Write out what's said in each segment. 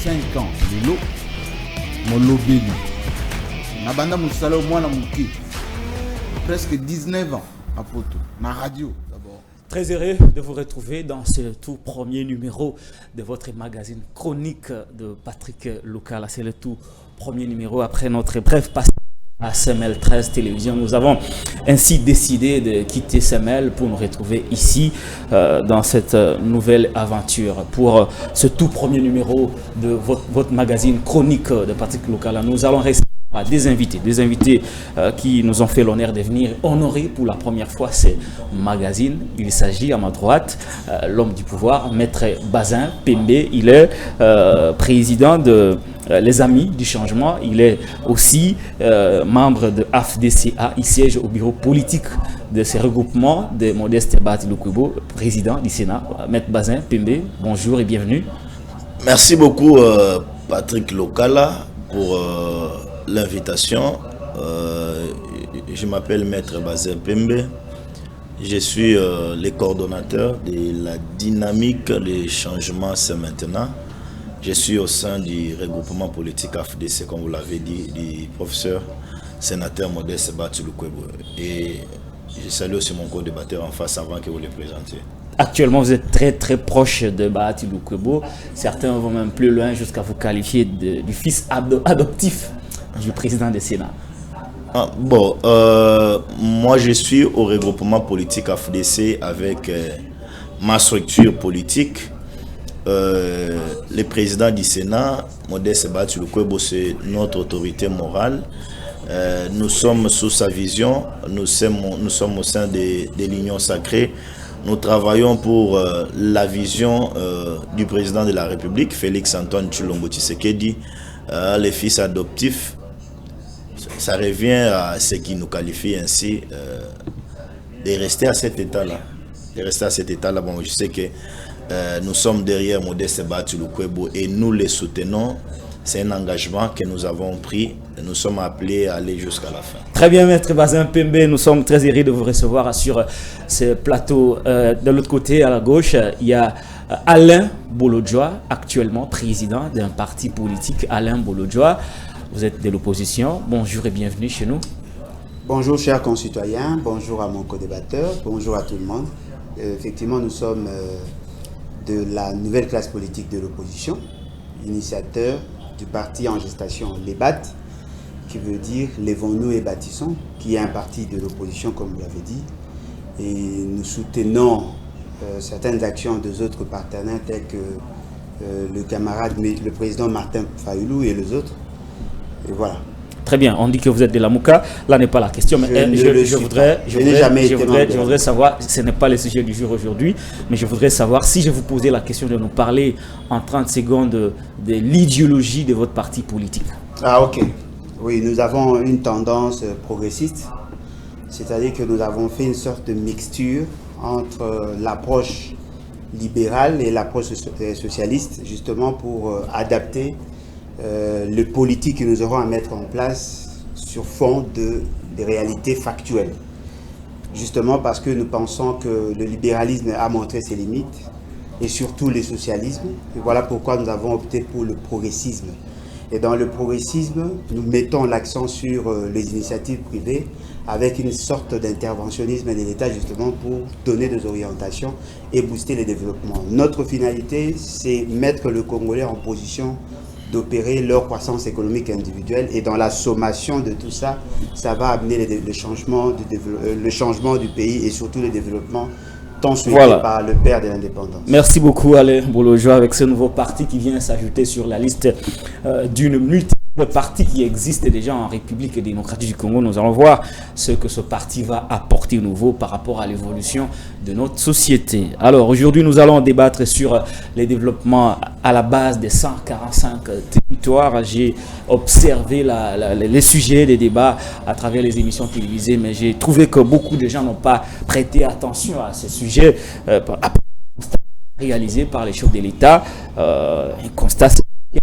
5 ans lelo molobeli nabanda musala mwana muke presque 19 ans à Poto na radio d'abord. Très heureux de vous retrouver dans ce tout premier numéro de votre magazine Chronique de Patrick Lokala. C'est le tout premier numéro après notre bref passage à CML 13 Télévision. Nous avons ainsi décidé de quitter CML pour nous retrouver ici dans cette nouvelle aventure. Pour ce tout premier numéro de votre magazine Chronique de Patrick Lokala, nous allons rester à des invités qui nous ont fait l'honneur de venir honorer pour la première fois ces magazines. Il s'agit à ma droite, l'homme du pouvoir, Maître Bazin Pembe. Il est président de Les Amis du Changement. Il est aussi membre de AFDCA. Il siège au bureau politique de ces regroupements de Modeste Bahati Lukwebo, président du Sénat. Maître Bazin Pembe, bonjour et bienvenue. Merci beaucoup Patrick Lokala pour l'invitation. Je m'appelle Maître Bazin Pembe. Je suis le coordonnateur de la dynamique des changements c'est maintenant. Je suis au sein du regroupement politique AFDC, comme vous l'avez dit, du professeur sénateur Modeste Bahati Lukwebo. Et je salue aussi mon co-débatteur en face avant que vous le présentiez. Actuellement, vous êtes très proche de Bahati Lukwebo. Certains vont même plus loin jusqu'à vous qualifier du fils adoptif du président du Sénat. Moi je suis au regroupement politique AFDC avec ma structure politique. Le président du Sénat, Modeste Bahati Lukwebo, c'est notre autorité morale. Nous sommes sous sa vision, nous sommes au sein de l'Union sacrée. Nous travaillons pour la vision du président de la République, Félix Antoine Tshilombo Tshisekedi, les fils adoptifs. Ça revient à ce qui nous qualifie ainsi de rester à cet état-là. Bon, je sais que nous sommes derrière Modeste Bahati Lukwebo et nous les soutenons. C'est un engagement que nous avons pris. Nous sommes appelés à aller jusqu'à la fin. Très bien, Maître Bazin Pembe. Nous sommes très heureux de vous recevoir sur ce plateau. De l'autre côté, à la gauche, il y a Alain Bolodjoa, actuellement président d'un parti politique. Alain Bolodjoa, vous êtes de l'opposition. Bonjour et bienvenue chez nous. Bonjour, chers concitoyens. Bonjour à mon co-débatteur. Bonjour à tout le monde. Effectivement, nous sommes de la nouvelle classe politique de l'opposition, initiateur du parti en gestation, les BAT, qui veut dire Lèvons-nous et bâtissons, qui est un parti de l'opposition, comme vous l'avez dit. Et nous soutenons certaines actions des autres partenaires, tels que le président Martin Fayoulou et les autres. Et voilà. Très bien, on dit que vous êtes de la Mouka. Là n'est pas la question, mais je voudrais savoir, ce n'est pas le sujet du jour aujourd'hui, mais je voudrais savoir si je vous posais la question de nous parler en 30 secondes de l'idéologie de votre parti politique. Ah ok. Oui, nous avons une tendance progressiste, c'est-à-dire que nous avons fait une sorte de mixture entre l'approche libérale et l'approche socialiste, justement pour adapter le politique que nous aurons à mettre en place sur fond de réalités factuelles. Justement parce que nous pensons que le libéralisme a montré ses limites et surtout le socialisme. Et voilà pourquoi nous avons opté pour le progressisme. Et dans le progressisme, nous mettons l'accent sur les initiatives privées avec une sorte d'interventionnisme de l'État justement pour donner des orientations et booster le développement. Notre finalité, c'est mettre le Congolais en position d'opérer leur croissance économique individuelle, et dans la sommation de tout ça, ça va amener le changement du pays et surtout le développement tant souhaité par le père de l'indépendance. Merci beaucoup Alain Bolodjoa avec ce nouveau parti qui vient s'ajouter sur la liste d'une multitude de partis qui existent déjà en République démocratique du Congo. Nous allons voir ce que ce parti va apporter nouveau par rapport à l'évolution de notre société. Alors aujourd'hui, nous allons débattre sur les développements à la base des 145 territoires. J'ai observé les sujets des débats à travers les émissions télévisées, mais j'ai trouvé que beaucoup de gens n'ont pas prêté attention à ces sujets réalisés par les chefs de l'État. Un constat,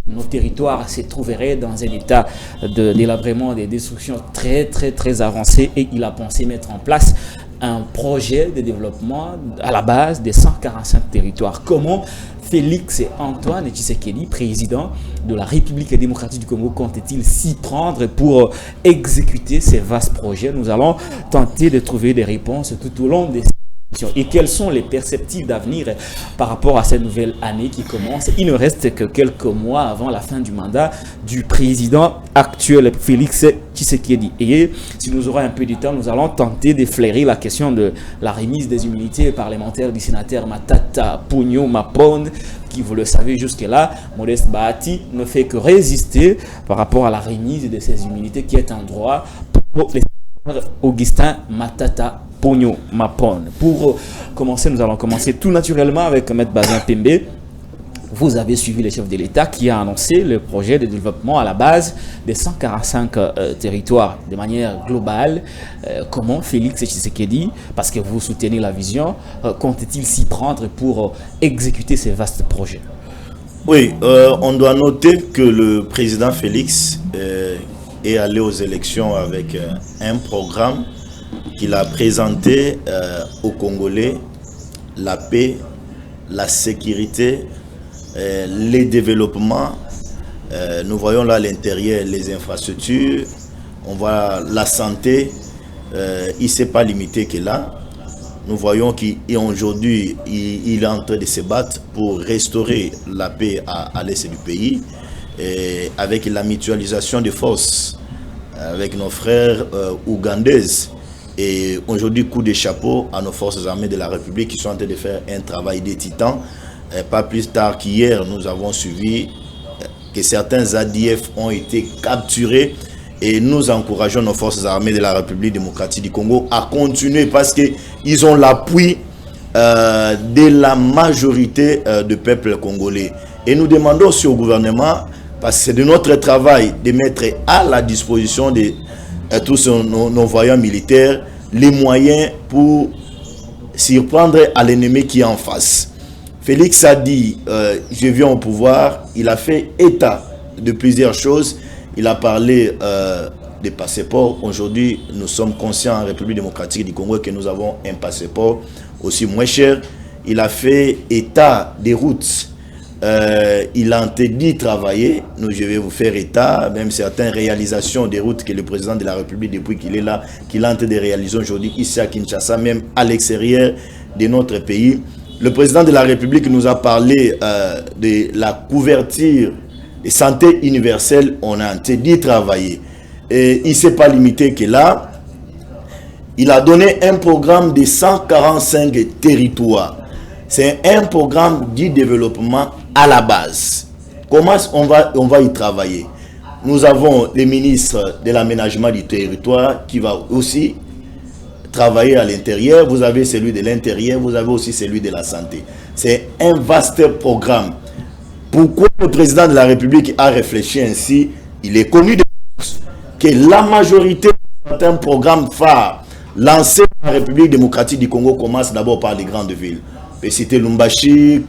nos territoires se trouveraient dans un état de délabrement, de destruction très avancé, et il a pensé mettre en place un projet de développement à la base des 145 territoires. Comment Félix Antoine Tshisekedi, président de la République démocratique du Congo, compte-t-il s'y prendre pour exécuter ces vastes projets? Nous allons tenter de trouver des réponses tout au long des et quelles sont les perspectives d'avenir par rapport à cette nouvelle année qui commence. Il ne reste que quelques mois avant la fin du mandat du président actuel Félix Tshisekedi. Et si nous aurons un peu de temps, nous allons tenter d'effleurer la question de la remise des immunités parlementaires du sénateur Matata Ponyo Mapon, qui, vous le savez jusque-là, Modeste Bahati ne fait que résister par rapport à la remise de ces immunités qui est un droit pour les sénateurs Augustin Matata Ponyo Mapon. Pour commencer, nous allons commencer tout naturellement avec M. Bazin Pembe. Vous avez suivi le chef de l'État qui a annoncé le projet de développement à la base des 145 territoires de manière globale. Comment Félix Tshisekedi, parce que vous soutenez la vision, compte-t-il s'y prendre pour exécuter ces vastes projets? Oui, on doit noter que le président Félix est allé aux élections avec un programme qu'il a présenté aux Congolais: la paix, la sécurité, les développements. Nous voyons là à l'intérieur les infrastructures, on voit la santé. Il ne s'est pas limité que là. Nous voyons qu'aujourd'hui, il est en train de se battre pour restaurer la paix à l'est du pays, avec la mutualisation des forces avec nos frères ougandaises. Et aujourd'hui, coup de chapeau à nos forces armées de la République qui sont en train de faire un travail de titan. Pas plus tard qu'hier, nous avons suivi que certains ADF ont été capturés, et nous encourageons nos forces armées de la République démocratique du Congo à continuer parce qu'ils ont l'appui de la majorité du peuple congolais. Et nous demandons aussi au gouvernement, parce que c'est de notre travail de mettre à la disposition de tous nos voyants militaires les moyens pour s'y prendre à l'ennemi qui est en face. Félix a dit je viens au pouvoir. Il a fait état de plusieurs choses. Il a parlé des passeports. Aujourd'hui, nous sommes conscients en République démocratique du Congo que nous avons un passeport aussi moins cher. Il a fait état des routes. Il a interdit de travailler. Nous, je vais vous faire état, même certaines réalisations des routes que le président de la République, depuis qu'il est là, qu'il a interdit de réaliser aujourd'hui ici à Kinshasa, même à l'extérieur de notre pays. Le président de la République nous a parlé de la couverture de santé universelle. On a interdit de travailler. Et il ne s'est pas limité que là. Il a donné un programme de 145 territoires. C'est un programme du développement à la base. Comment on va y travailler? Nous avons le ministre de l'aménagement du territoire qui va aussi travailler à l'intérieur. Vous avez celui de l'intérieur, vous avez aussi celui de la santé. C'est un vaste programme. Pourquoi le président de la République a réfléchi ainsi? Il est connu de tous que la majorité de certains programmes phares lancés par la République démocratique du Congo commence d'abord par les grandes villes. Je peux citer Lumbashi,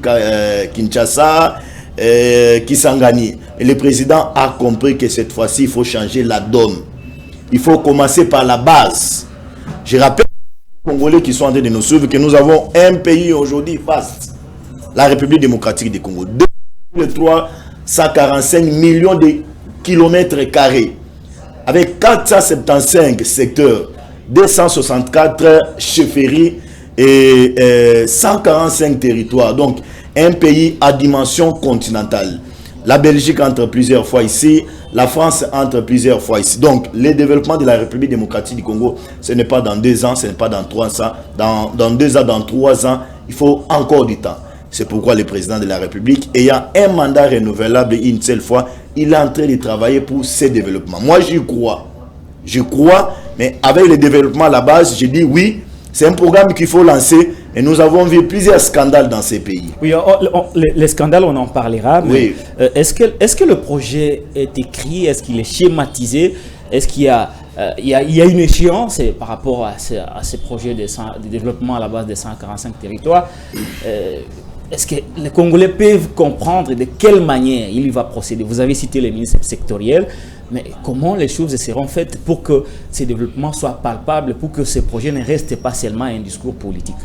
Kinshasa, Kisangani. Et le président a compris que cette fois-ci, il faut changer la donne. Il faut commencer par la base. Je rappelle aux Congolais qui sont en train de nous suivre que nous avons un pays aujourd'hui vaste, la République démocratique du Congo. 345 millions de kilomètres carrés, avec 475 secteurs, 264 chefferies et 145 territoires. Donc, un pays à dimension continentale. La Belgique entre plusieurs fois ici, la France entre plusieurs fois ici. Donc, le développement de la République démocratique du Congo, ce n'est pas dans 2 ans, ce n'est pas dans 3 ans. Dans 2 ans, dans 3 ans, il faut encore du temps. C'est pourquoi le président de la République, ayant un mandat renouvelable une seule fois, il est en train de travailler pour ce développement. Moi, j'y crois. Je crois, mais avec le développement à la base, je dis oui, c'est un programme qu'il faut lancer. Et nous avons vu plusieurs scandales dans ces pays. Oui, les scandales, on en parlera. Mais oui. Est-ce que le projet est écrit? Est-ce qu'il est schématisé? Est-ce qu'il y a une échéance par rapport à ces projets de développement à la base des 145 territoires? Est-ce que les Congolais peuvent comprendre de quelle manière il va procéder? Vous avez cité les ministres sectoriels, Mais comment les choses seront faites pour que ces développements soient palpables, pour que ces projets ne restent pas seulement un discours politique?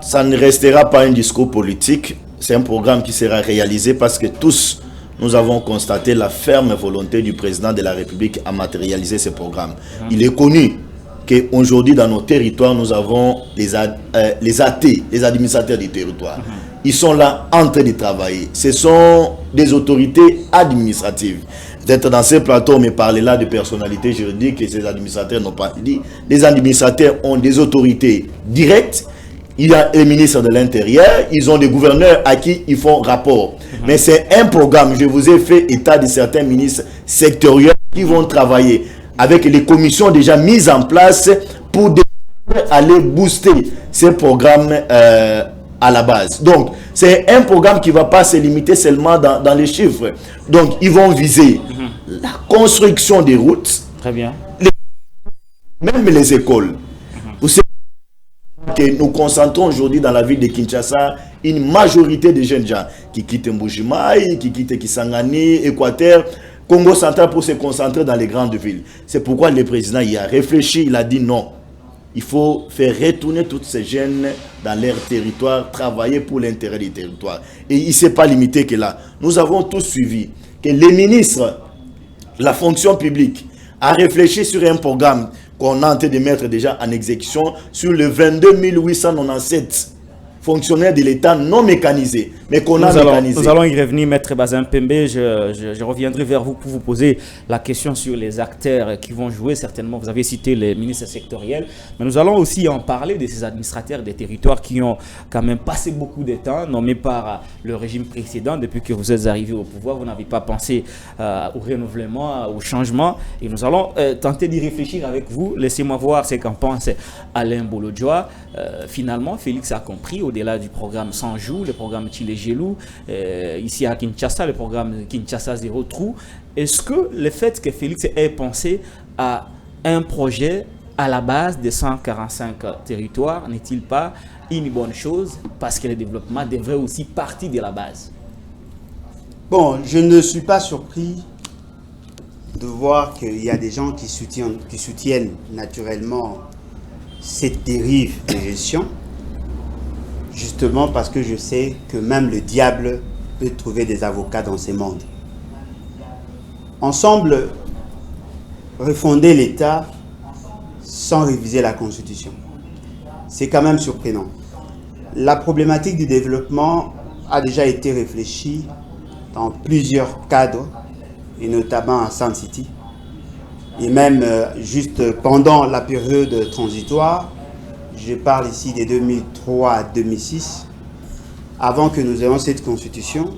Ça ne restera pas un discours politique. C'est un programme qui sera réalisé parce que tous, nous avons constaté la ferme volonté du président de la République à matérialiser ce programme. Il est connu qu'aujourd'hui, dans nos territoires, nous avons les AT, les administrateurs du territoire. Ils sont là en train de travailler. Ce sont des autorités administratives. D'être dans ce plateau, mais parler là de personnalités juridiques et ces administrateurs n'ont pas dit. Les administrateurs ont des autorités directes. Il y a les ministres de l'Intérieur, ils ont des gouverneurs à qui ils font rapport. Mais c'est un programme, je vous ai fait état de certains ministres sectoriels qui vont travailler avec les commissions déjà mises en place pour aller booster ces programmes à la base. Donc, c'est un programme qui ne va pas se limiter seulement dans les chiffres. Donc, ils vont viser la construction des routes. Très bien. Même les écoles. Vous savez que nous concentrons aujourd'hui dans la ville de Kinshasa une majorité de jeunes gens qui quittent Mbujimaï, qui quittent Kisangani, Équateur, Congo central pour se concentrer dans les grandes villes. C'est pourquoi le président y a réfléchi, il a dit non. Il faut faire retourner toutes ces jeunes dans leur territoire, travailler pour l'intérêt du territoire. Et il ne s'est pas limité que là. Nous avons tous suivi que les ministres, la fonction publique, a réfléchi sur un programme qu'on est en train de mettre déjà en exécution sur le 22 897 fonctionnaires de l'État non mécanisés, mais qu'on a mécanisés. Nous allons y revenir, Maître Bazin Pembe. Je reviendrai vers vous pour vous poser la question sur les acteurs qui vont jouer. Certainement, vous avez cité les ministres sectoriels, mais nous allons aussi en parler de ces administrateurs des territoires qui ont quand même passé beaucoup de temps, nommés par le régime précédent. Depuis que vous êtes arrivé au pouvoir, vous n'avez pas pensé au renouvellement, au changement. Et nous allons tenter d'y réfléchir avec vous. Laissez-moi voir ce qu'en pense Alain Bolodjoa. Finalement, Félix a compris, au-delà du programme Sans Joue, le programme Chile Gelou, ici à Kinshasa, le programme Kinshasa Zéro Trou. Est-ce que le fait que Félix ait pensé à un projet à la base des 145 territoires n'est-il pas une bonne chose, parce que le développement devrait aussi partir de la base? Bon, je ne suis pas surpris de voir qu'il y a des gens qui soutiennent naturellement cette dérive de gestion, justement parce que je sais que même le diable peut trouver des avocats dans ces mondes. On semble refonder l'État sans réviser la Constitution. C'est quand même surprenant. La problématique du développement a déjà été réfléchie dans plusieurs cadres, et notamment à Sun City. Et même juste pendant la période transitoire, je parle ici de 2003 à 2006, avant que nous ayons cette constitution,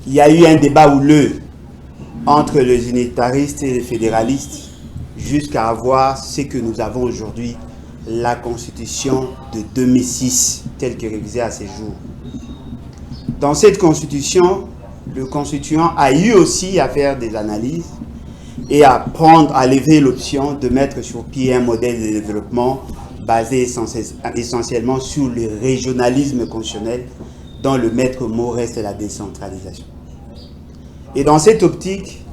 il y a eu un débat houleux entre les unitaristes et les fédéralistes jusqu'à avoir ce que nous avons aujourd'hui, la constitution de 2006, telle que révisée à ces jours. Dans cette constitution, le constituant a eu aussi à faire des analyses et à lever l'option de mettre sur pied un modèle de développement basé essentiellement sur le régionalisme constitutionnel, dont le maître mot reste la décentralisation. Et dans cette optique,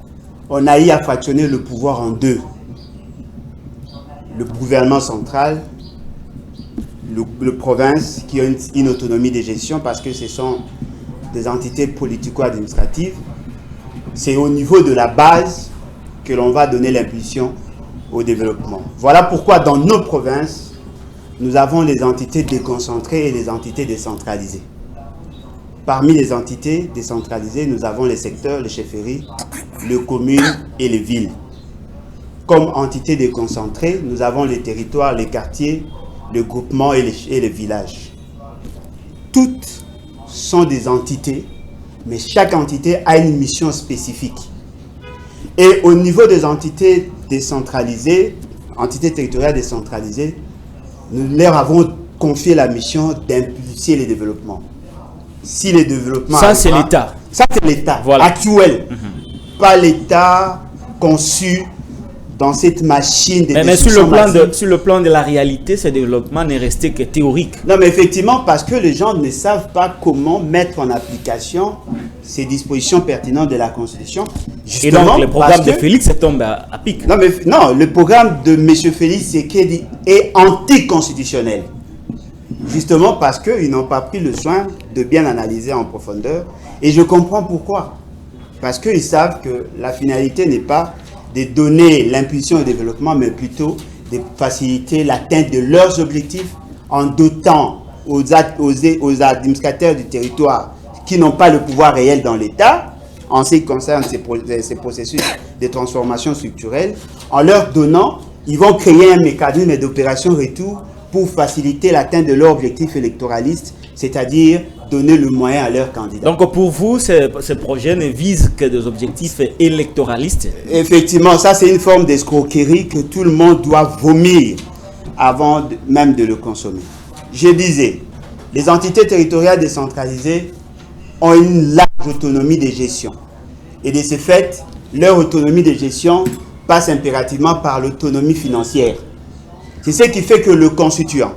on a eu à fractionner le pouvoir en deux. Le gouvernement central, le province, qui a une autonomie de gestion parce que ce sont des entités politico-administratives. C'est au niveau de la base que l'on va donner l'impulsion au développement. Voilà pourquoi dans nos provinces, nous avons les entités déconcentrées et les entités décentralisées. Parmi les entités décentralisées, nous avons les secteurs, les chefferies, les communes et les villes. Comme entités déconcentrées, nous avons les territoires, les quartiers, les groupements et les villages. Toutes sont des entités, mais chaque entité a une mission spécifique. Et au niveau des entités décentralisées, entités territoriales décentralisées, nous leur avons confié la mission d'impulser les développements. Si les développements... Ça, c'est l'État. Ça, c'est l'État voilà. Actuel. Pas l'État conçu dans cette machine de mais sur le plan de la réalité, ce développement n'est resté que théorique. Non, mais effectivement, parce que les gens ne savent pas comment mettre en application ces dispositions pertinentes de la Constitution. Et donc, le programme de Félix tombe à pic. Non, le programme de M. Félix Tshisekedi est anticonstitutionnel. Justement parce qu'ils n'ont pas pris le soin de bien analyser en profondeur. Et je comprends pourquoi. Parce qu'ils savent que la finalité n'est pas de donner l'impulsion au développement, mais plutôt de faciliter l'atteinte de leurs objectifs en dotant aux administrateurs du territoire qui n'ont pas le pouvoir réel dans l'État, en ce qui concerne ces processus de transformation structurelle, en leur donnant, ils vont créer un mécanisme d'opération retour pour faciliter l'atteinte de leur objectif électoraliste, c'est-à-dire donner le moyen à leurs candidats. Donc pour vous, ce projet ne vise que des objectifs électoralistes? Effectivement, ça c'est une forme d'escroquerie que tout le monde doit vomir avant même de le consommer. Je disais, les entités territoriales décentralisées ont une large autonomie de gestion. Et de ce fait, leur autonomie de gestion passe impérativement par l'autonomie financière. C'est ce qui fait que le constituant,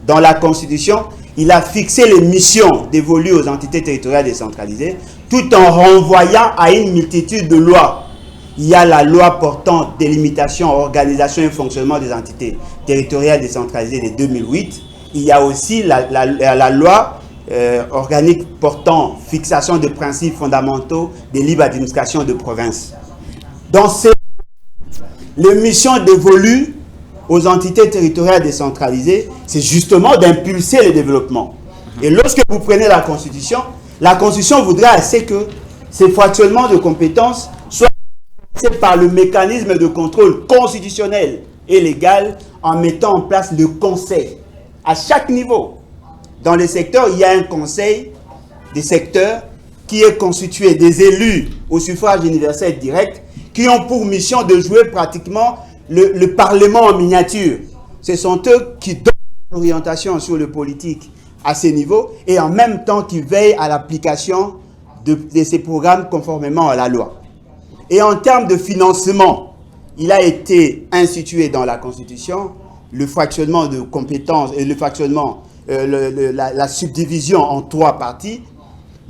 dans la Constitution, il a fixé les missions dévolues aux entités territoriales décentralisées, tout en renvoyant à une multitude de lois. Il y a la loi portant délimitation, organisation et fonctionnement des entités territoriales décentralisées de 2008. Il y a aussi la loi organique portant fixation de principes fondamentaux de libre administration de province. Dans les missions dévolues aux entités territoriales décentralisées, c'est justement d'impulser le développement. Et lorsque vous prenez la Constitution voudrait assez que ces fractionnements de compétences soient faits par le mécanisme de contrôle constitutionnel et légal en mettant en place le conseil à chaque niveau. Dans les secteurs, il y a un conseil des secteurs qui est constitué des élus au suffrage universel direct qui ont pour mission de jouer pratiquement le Parlement en miniature. Ce sont eux qui donnent l'orientation sur le politique à ces niveaux et en même temps qui veillent à l'application de ces programmes conformément à la loi. Et en termes de financement, il a été institué dans la Constitution le fractionnement de compétences et le fractionnement, la subdivision en 3 parties.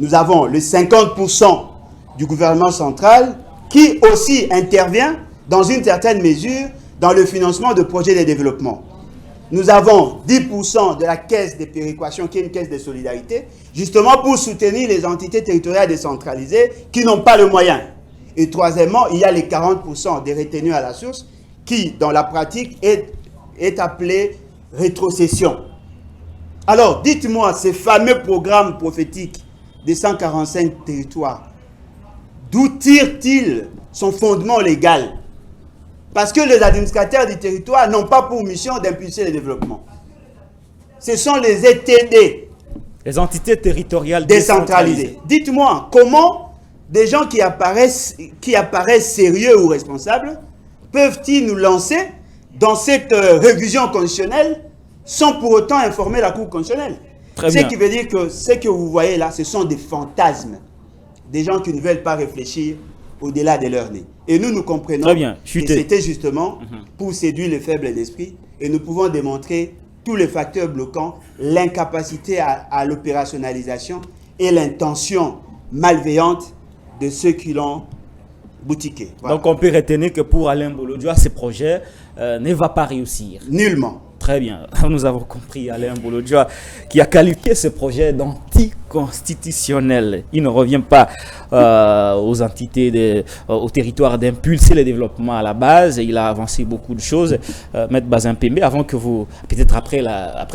Nous avons le 50% du gouvernement central qui aussi intervient dans une certaine mesure dans le financement de projets de développement. Nous avons 10% de la caisse de péréquation qui est une caisse de solidarité, justement pour soutenir les entités territoriales décentralisées qui n'ont pas le moyen. Et troisièmement, il y a les 40% des retenues à la source qui, dans la pratique, est appelé rétrocession. Alors, dites-moi, ces fameux programmes prophétiques des 145 territoires, d'où tire-t-il son fondement légal? Parce que les administrateurs du territoire n'ont pas pour mission d'impulser le développement. Ce sont les ETD, les entités territoriales décentralisées. Dites-moi, comment des gens qui apparaissent sérieux ou responsables peuvent-ils nous lancer dans cette révision constitutionnelle sans pour autant informer la Cour constitutionnelle? Ce qui veut dire que ce que vous voyez là, ce sont des fantasmes. Des gens qui ne veulent pas réfléchir au-delà de leur nez. Et nous comprenons que c'était justement pour séduire les faibles d'esprit. Et nous pouvons démontrer tous les facteurs bloquants, l'incapacité à l'opérationnalisation et l'intention malveillante de ceux qui l'ont boutiqué. Voilà. Donc on peut retenir que pour Alain Bolodjoa, ce projet ne va pas réussir. Nullement. Très bien, nous avons compris Alain Bolodjoa qui a qualifié ce projet d'anticonstitutionnel. Il ne revient pas aux entités, au territoire d'impulser le développement à la base. Il a avancé beaucoup de choses. Maître Bazin Pembe, avant que vous, peut-être après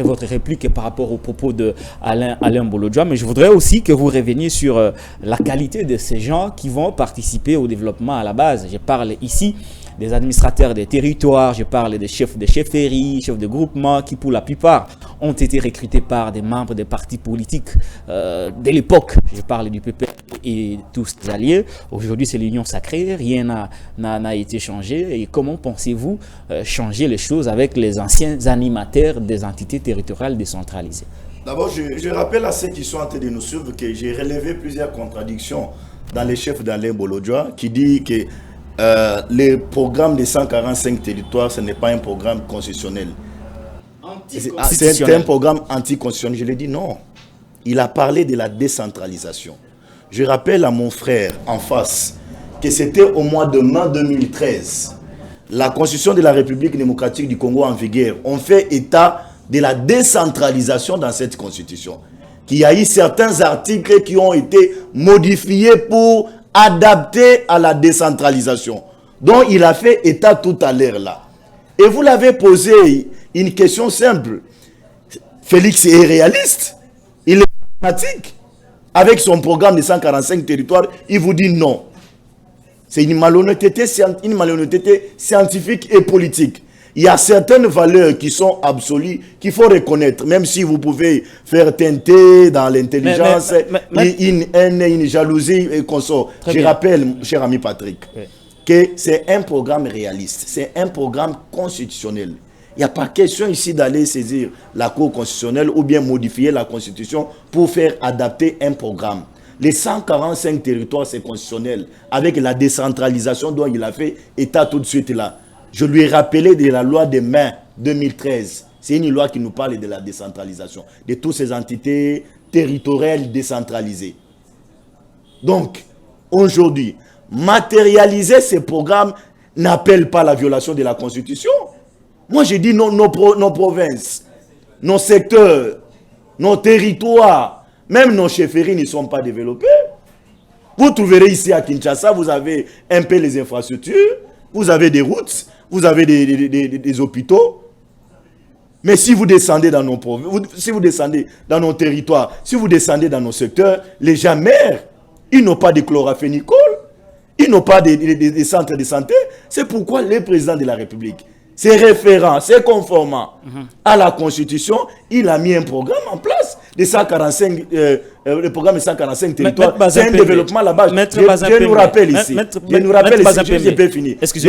votre réplique par rapport aux propos de Alain Bolodjoa, mais je voudrais aussi que vous reveniez sur la qualité de ces gens qui vont participer au développement à la base. Je parle ici des administrateurs des territoires, je parle des chefs de chefferie, chefs de groupement qui pour la plupart ont été recrutés par des membres des partis politiques de l'époque. Je parle du PP et tous ses alliés. Aujourd'hui c'est l'union sacrée, rien n'a été changé. Et comment pensez-vous changer les choses avec les anciens animateurs des entités territoriales décentralisées? D'abord, je rappelle à ceux qui sont en train de nous suivre que j'ai relevé plusieurs contradictions dans les chefs d'Alain Bolodjoa qui dit que le programme des 145 territoires, ce n'est pas un programme constitutionnel. C'est un programme anticonstitutionnel. Je l'ai dit non. Il a parlé de la décentralisation. Je rappelle à mon frère en face que c'était au mois de mai 2013. La Constitution de la République démocratique du Congo en vigueur, on fait état de la décentralisation dans cette Constitution. Qu'il y a eu certains articles qui ont été modifiés pour adapter à la décentralisation. Donc il a fait état tout à l'heure là. Et vous l'avez posé une question simple. Félix est réaliste, il est pragmatique. Avec son programme de 145 territoires, il vous dit non. C'est une malhonnêteté scientifique et politique. Il y a certaines valeurs qui sont absolues, qu'il faut reconnaître, même si vous pouvez faire teinter dans l'intelligence une jalousie et consort. Je rappelle, cher ami Patrick, que c'est un programme réaliste, c'est un programme constitutionnel. Il n'y a pas question ici d'aller saisir la Cour constitutionnelle ou bien modifier la Constitution pour faire adapter un programme. Les 145 territoires, c'est constitutionnel, avec la décentralisation dont il a fait état tout de suite là. Je lui ai rappelé de la loi de mai 2013. C'est une loi qui nous parle de la décentralisation, de toutes ces entités territoriales décentralisées. Donc, aujourd'hui, matérialiser ces programmes n'appelle pas la violation de la Constitution. Moi, j'ai dit non, nos provinces, nos secteurs, nos territoires, même nos chefferies ne sont pas développés. Vous trouverez ici à Kinshasa, vous avez un peu les infrastructures, vous avez des routes, vous avez des hôpitaux. Mais si vous descendez dans nos provinces, si vous descendez dans nos territoires, si vous descendez dans nos secteurs, les gens meurent. Ils n'ont pas de chloraphénicol, ils n'ont pas de centres de santé. C'est pourquoi le président de la République, c'est référent, c'est conformant à la Constitution, il a mis un programme en place de 145, le programme de 145 territoires. C'est un développement là-bas. Je nous rappelle ici, je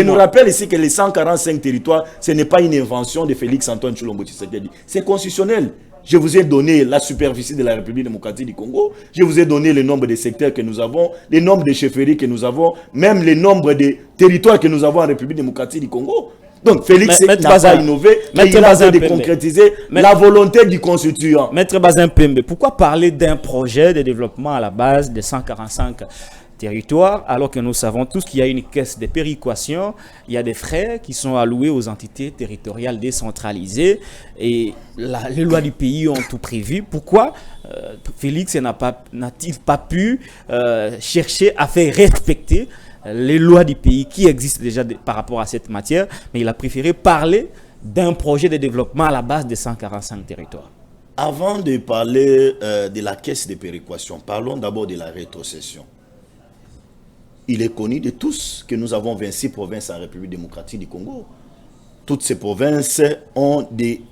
nous rappelle ici que les 145 territoires, ce n'est pas une invention de Félix-Antoine Tshilombo Tshisekedi. C'est constitutionnel. Je vous ai donné la superficie de la République démocratique du Congo. Je vous ai donné le nombre de secteurs que nous avons, le nombre de chefferies que nous avons, même le nombre de territoires que nous avons en République démocratique du Congo. Donc Félix n'a pas innové, mais il a essayé de concrétiser la volonté du constituant. Maître Bazin Pembe, pourquoi parler d'un projet de développement à la base de 145 territoires alors que nous savons tous qu'il y a une caisse de péréquation, il y a des frais qui sont alloués aux entités territoriales décentralisées et les lois du pays ont tout prévu. Pourquoi Félix n'a-t-il pas pu chercher à faire respecter les lois du pays qui existent déjà par rapport à cette matière, mais il a préféré parler d'un projet de développement à la base de 145 territoires. Avant de parler de la caisse de péréquation, parlons d'abord de la rétrocession. Il est connu de tous que nous avons 26 provinces en République démocratique du Congo. Toutes ces provinces ont des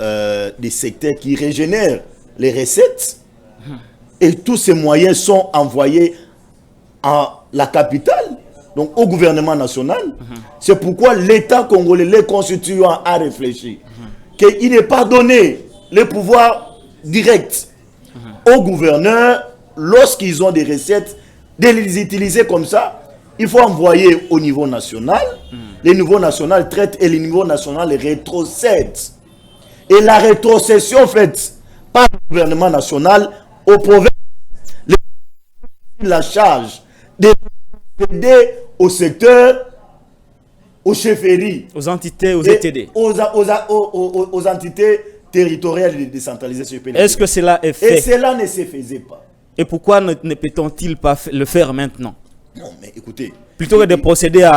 secteurs qui régénèrent les recettes et tous ces moyens sont envoyés à la capitale, donc au gouvernement national. C'est pourquoi l'État congolais, les constituants, a réfléchi qu'il n'est pas donné le pouvoir direct aux gouverneurs lorsqu'ils ont des recettes, de les utiliser comme ça. Il faut envoyer au niveau national. Le niveau national traite et le niveau national rétrocède. Et la rétrocession faite par le gouvernement national aux provinces, la charge d'aider au secteur, aux chefferies, aux entités, aux ETD, aux entités territoriales décentralisées. Est-ce que cela est fait? Et cela ne se faisait pas. Et pourquoi ne peut-on-il pas le faire maintenant? Non, mais écoutez, plutôt que de procéder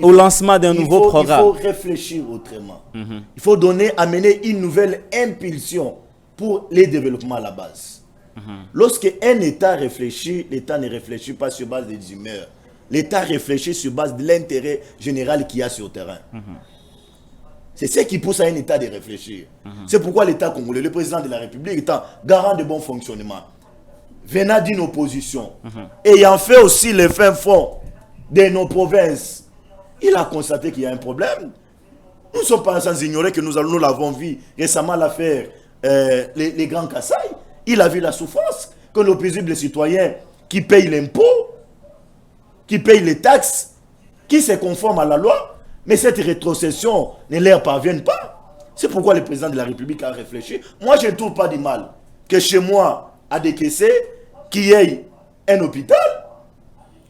au lancement d'un nouveau programme. Il faut réfléchir autrement. Il faut amener une nouvelle impulsion pour les développements à la base. Lorsqu'un État réfléchit, l'État ne réfléchit pas sur base des humeurs. L'État réfléchit sur base de l'intérêt général qu'il y a sur le terrain. C'est ce qui pousse à un État de réfléchir. C'est pourquoi l'État congolais, le président de la République, étant garant de bon fonctionnement, venant d'une opposition, ayant fait aussi les fins fonds de nos provinces, il a constaté qu'il y a un problème. Nous ne sommes pas sans ignorer que nous l'avons vu récemment l'affaire les Grands Kassai. Il a vu la souffrance que nos paisibles citoyens qui payent l'impôt, qui payent les taxes, qui se conforment à la loi, mais cette rétrocession ne leur parvient pas. C'est pourquoi le président de la République a réfléchi. Moi, je ne trouve pas du mal que chez moi, à Décaissé, qu'il y ait un hôpital,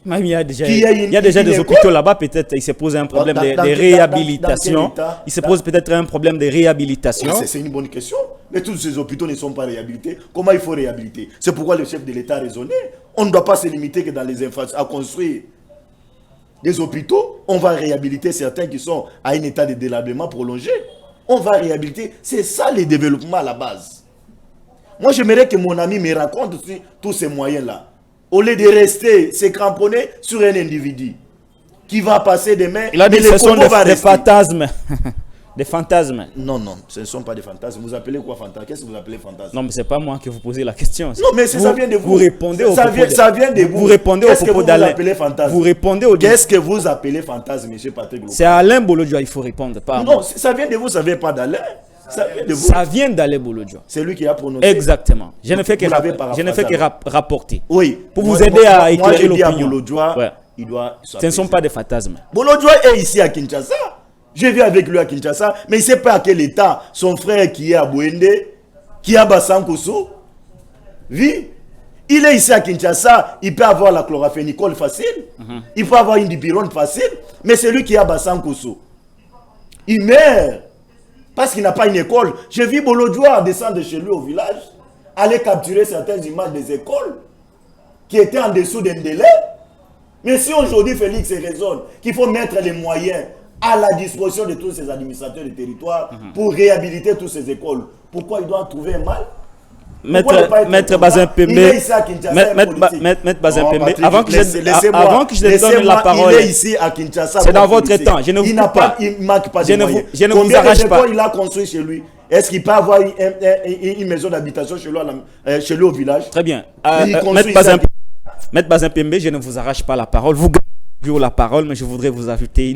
Même il y a déjà, Qu'il y ait il y a déjà des une hôpitaux là-bas, peut-être il se pose un problème Dans- de dans quel- réhabilitation. dans quel état? Il se pose peut-être un problème de réhabilitation. C'est une bonne question. Mais tous ces hôpitaux ne sont pas réhabilités. Comment il faut réhabiliter? C'est pourquoi le chef de l'État a raisonné. On ne doit pas se limiter que dans les infrastructures à construire des hôpitaux. On va réhabiliter certains qui sont à un état de délabrement prolongé. On va réhabiliter. C'est ça le développement à la base. Moi, j'aimerais que mon ami me raconte aussi tous ces moyens-là. Au lieu de rester, se cramponner sur un individu qui va passer demain. Il a dit mais que le ce sont Congo va des rester. fantasmes. Des fantasmes. Non, non, ce ne sont pas des fantasmes. Vous appelez quoi fantasme? Qu'est-ce que vous appelez fantasme? Non, mais c'est pas moi qui vous posez la question. Non, mais ça vient de vous. Vous répondez au ça propos vient, ça vient de vous. Vous répondez au Qu'est-ce que propos vous d'Alain. appelez fantasme? Vous répondez au... Qu'est-ce que vous appelez fantasme, monsieur Patrick Loka? C'est à Alain Bolodjoa, il faut répondre. Pas à Non, moi. ça vient de vous, ça ne vient pas d'Alain. Ça vient de vous. Ça vient d'Alain Bolodjoa. C'est lui qui a prononcé. Exactement. Je ne fais que, Vous l'avez paraphrasé je ne fais que rapporter. Oui. Pour Moi, vous aider à moi, éclairer je dis à l'opinion. Bolodjoa, Ouais. il doit Ce ne sont pas des fantasmes. Bolodjoa est ici à Kinshasa. Je vis avec lui à Kinshasa, mais il ne sait pas à quel état son frère qui est à Bouende, qui est à Bassankoso, vit. Il est ici à Kinshasa, il peut avoir la chloramphénicol facile, il peut avoir une dipyrone facile, mais c'est lui qui est à Bassankoso. Il meurt parce qu'il n'a pas une école. J'ai vu Bolodjoa descendre chez lui au village, aller capturer certaines images des écoles qui étaient en dessous d'un délai. Mais si aujourd'hui Félix raisonne qu'il faut mettre les moyens à la disposition de tous ces administrateurs de territoire pour réhabiliter toutes ces écoles, pourquoi il doit trouver un mal? Maître Bazin Pembe, Maître Bazin Pembe, avant que je te donne la parole, il est ici à Kinshasa. C'est dans votre temps. Je ne vous n'a pas. Il manque pas de moyens. Je ne vous Combien arrache de pas. il a construit chez lui? Est-ce qu'il peut avoir une maison d'habitation chez lui au village? Très bien. Il construit Maître Bazin Pembe, je ne vous arrache pas la parole. Vous gagnez la parole, mais je voudrais vous ajouter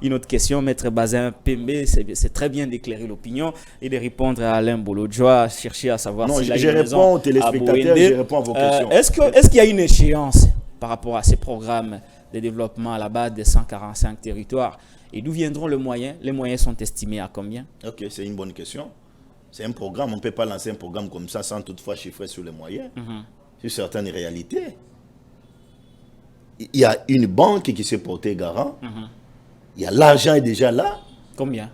une autre question. Maître Bazin Pembe, c'est très bien d'éclairer l'opinion et de répondre à Alain Bolodjoa, chercher à savoir non, s'il a je une réponds maison aux téléspectateurs, à je réponds à vos questions. Est-ce qu'il y a une échéance par rapport à ces programmes de développement à la base des 145 territoires? Et d'où viendront les moyens? Les moyens sont estimés à combien? Ok, c'est une bonne question. C'est un programme, on ne peut pas lancer un programme comme ça sans toutefois chiffrer sur les moyens, sur certaines réalités. Il y a une banque qui s'est portée garant. Il y a l'argent est déjà là. Combien?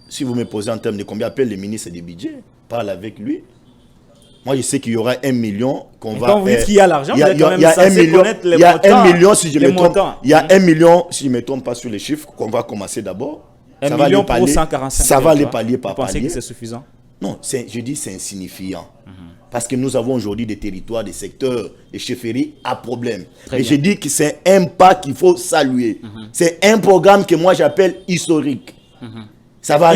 Si vous me posez en termes de combien, appelle le ministre du budget, parle avec lui. Moi, je sais qu'il y aura 1 million qu'on va... Quand vous dites qu'il y a l'argent, vous êtes quand même il y a censé 1 million, connaître les il y a montants. 1 million, si je me trompe. Il y a 1 Mhm. million, si je ne me trompe pas sur les chiffres, qu'on va commencer d'abord. 1 Ça va million les pour pallier, 145 ça va les territoires. pallier par Vous pensez palier. que c'est suffisant? Non, je dis c'est insignifiant. Parce que nous avons aujourd'hui des territoires, des secteurs, des chefferies à problème. Très Et bien. je dis que c'est un pas qu'il faut saluer. C'est un programme que moi j'appelle historique. Ça va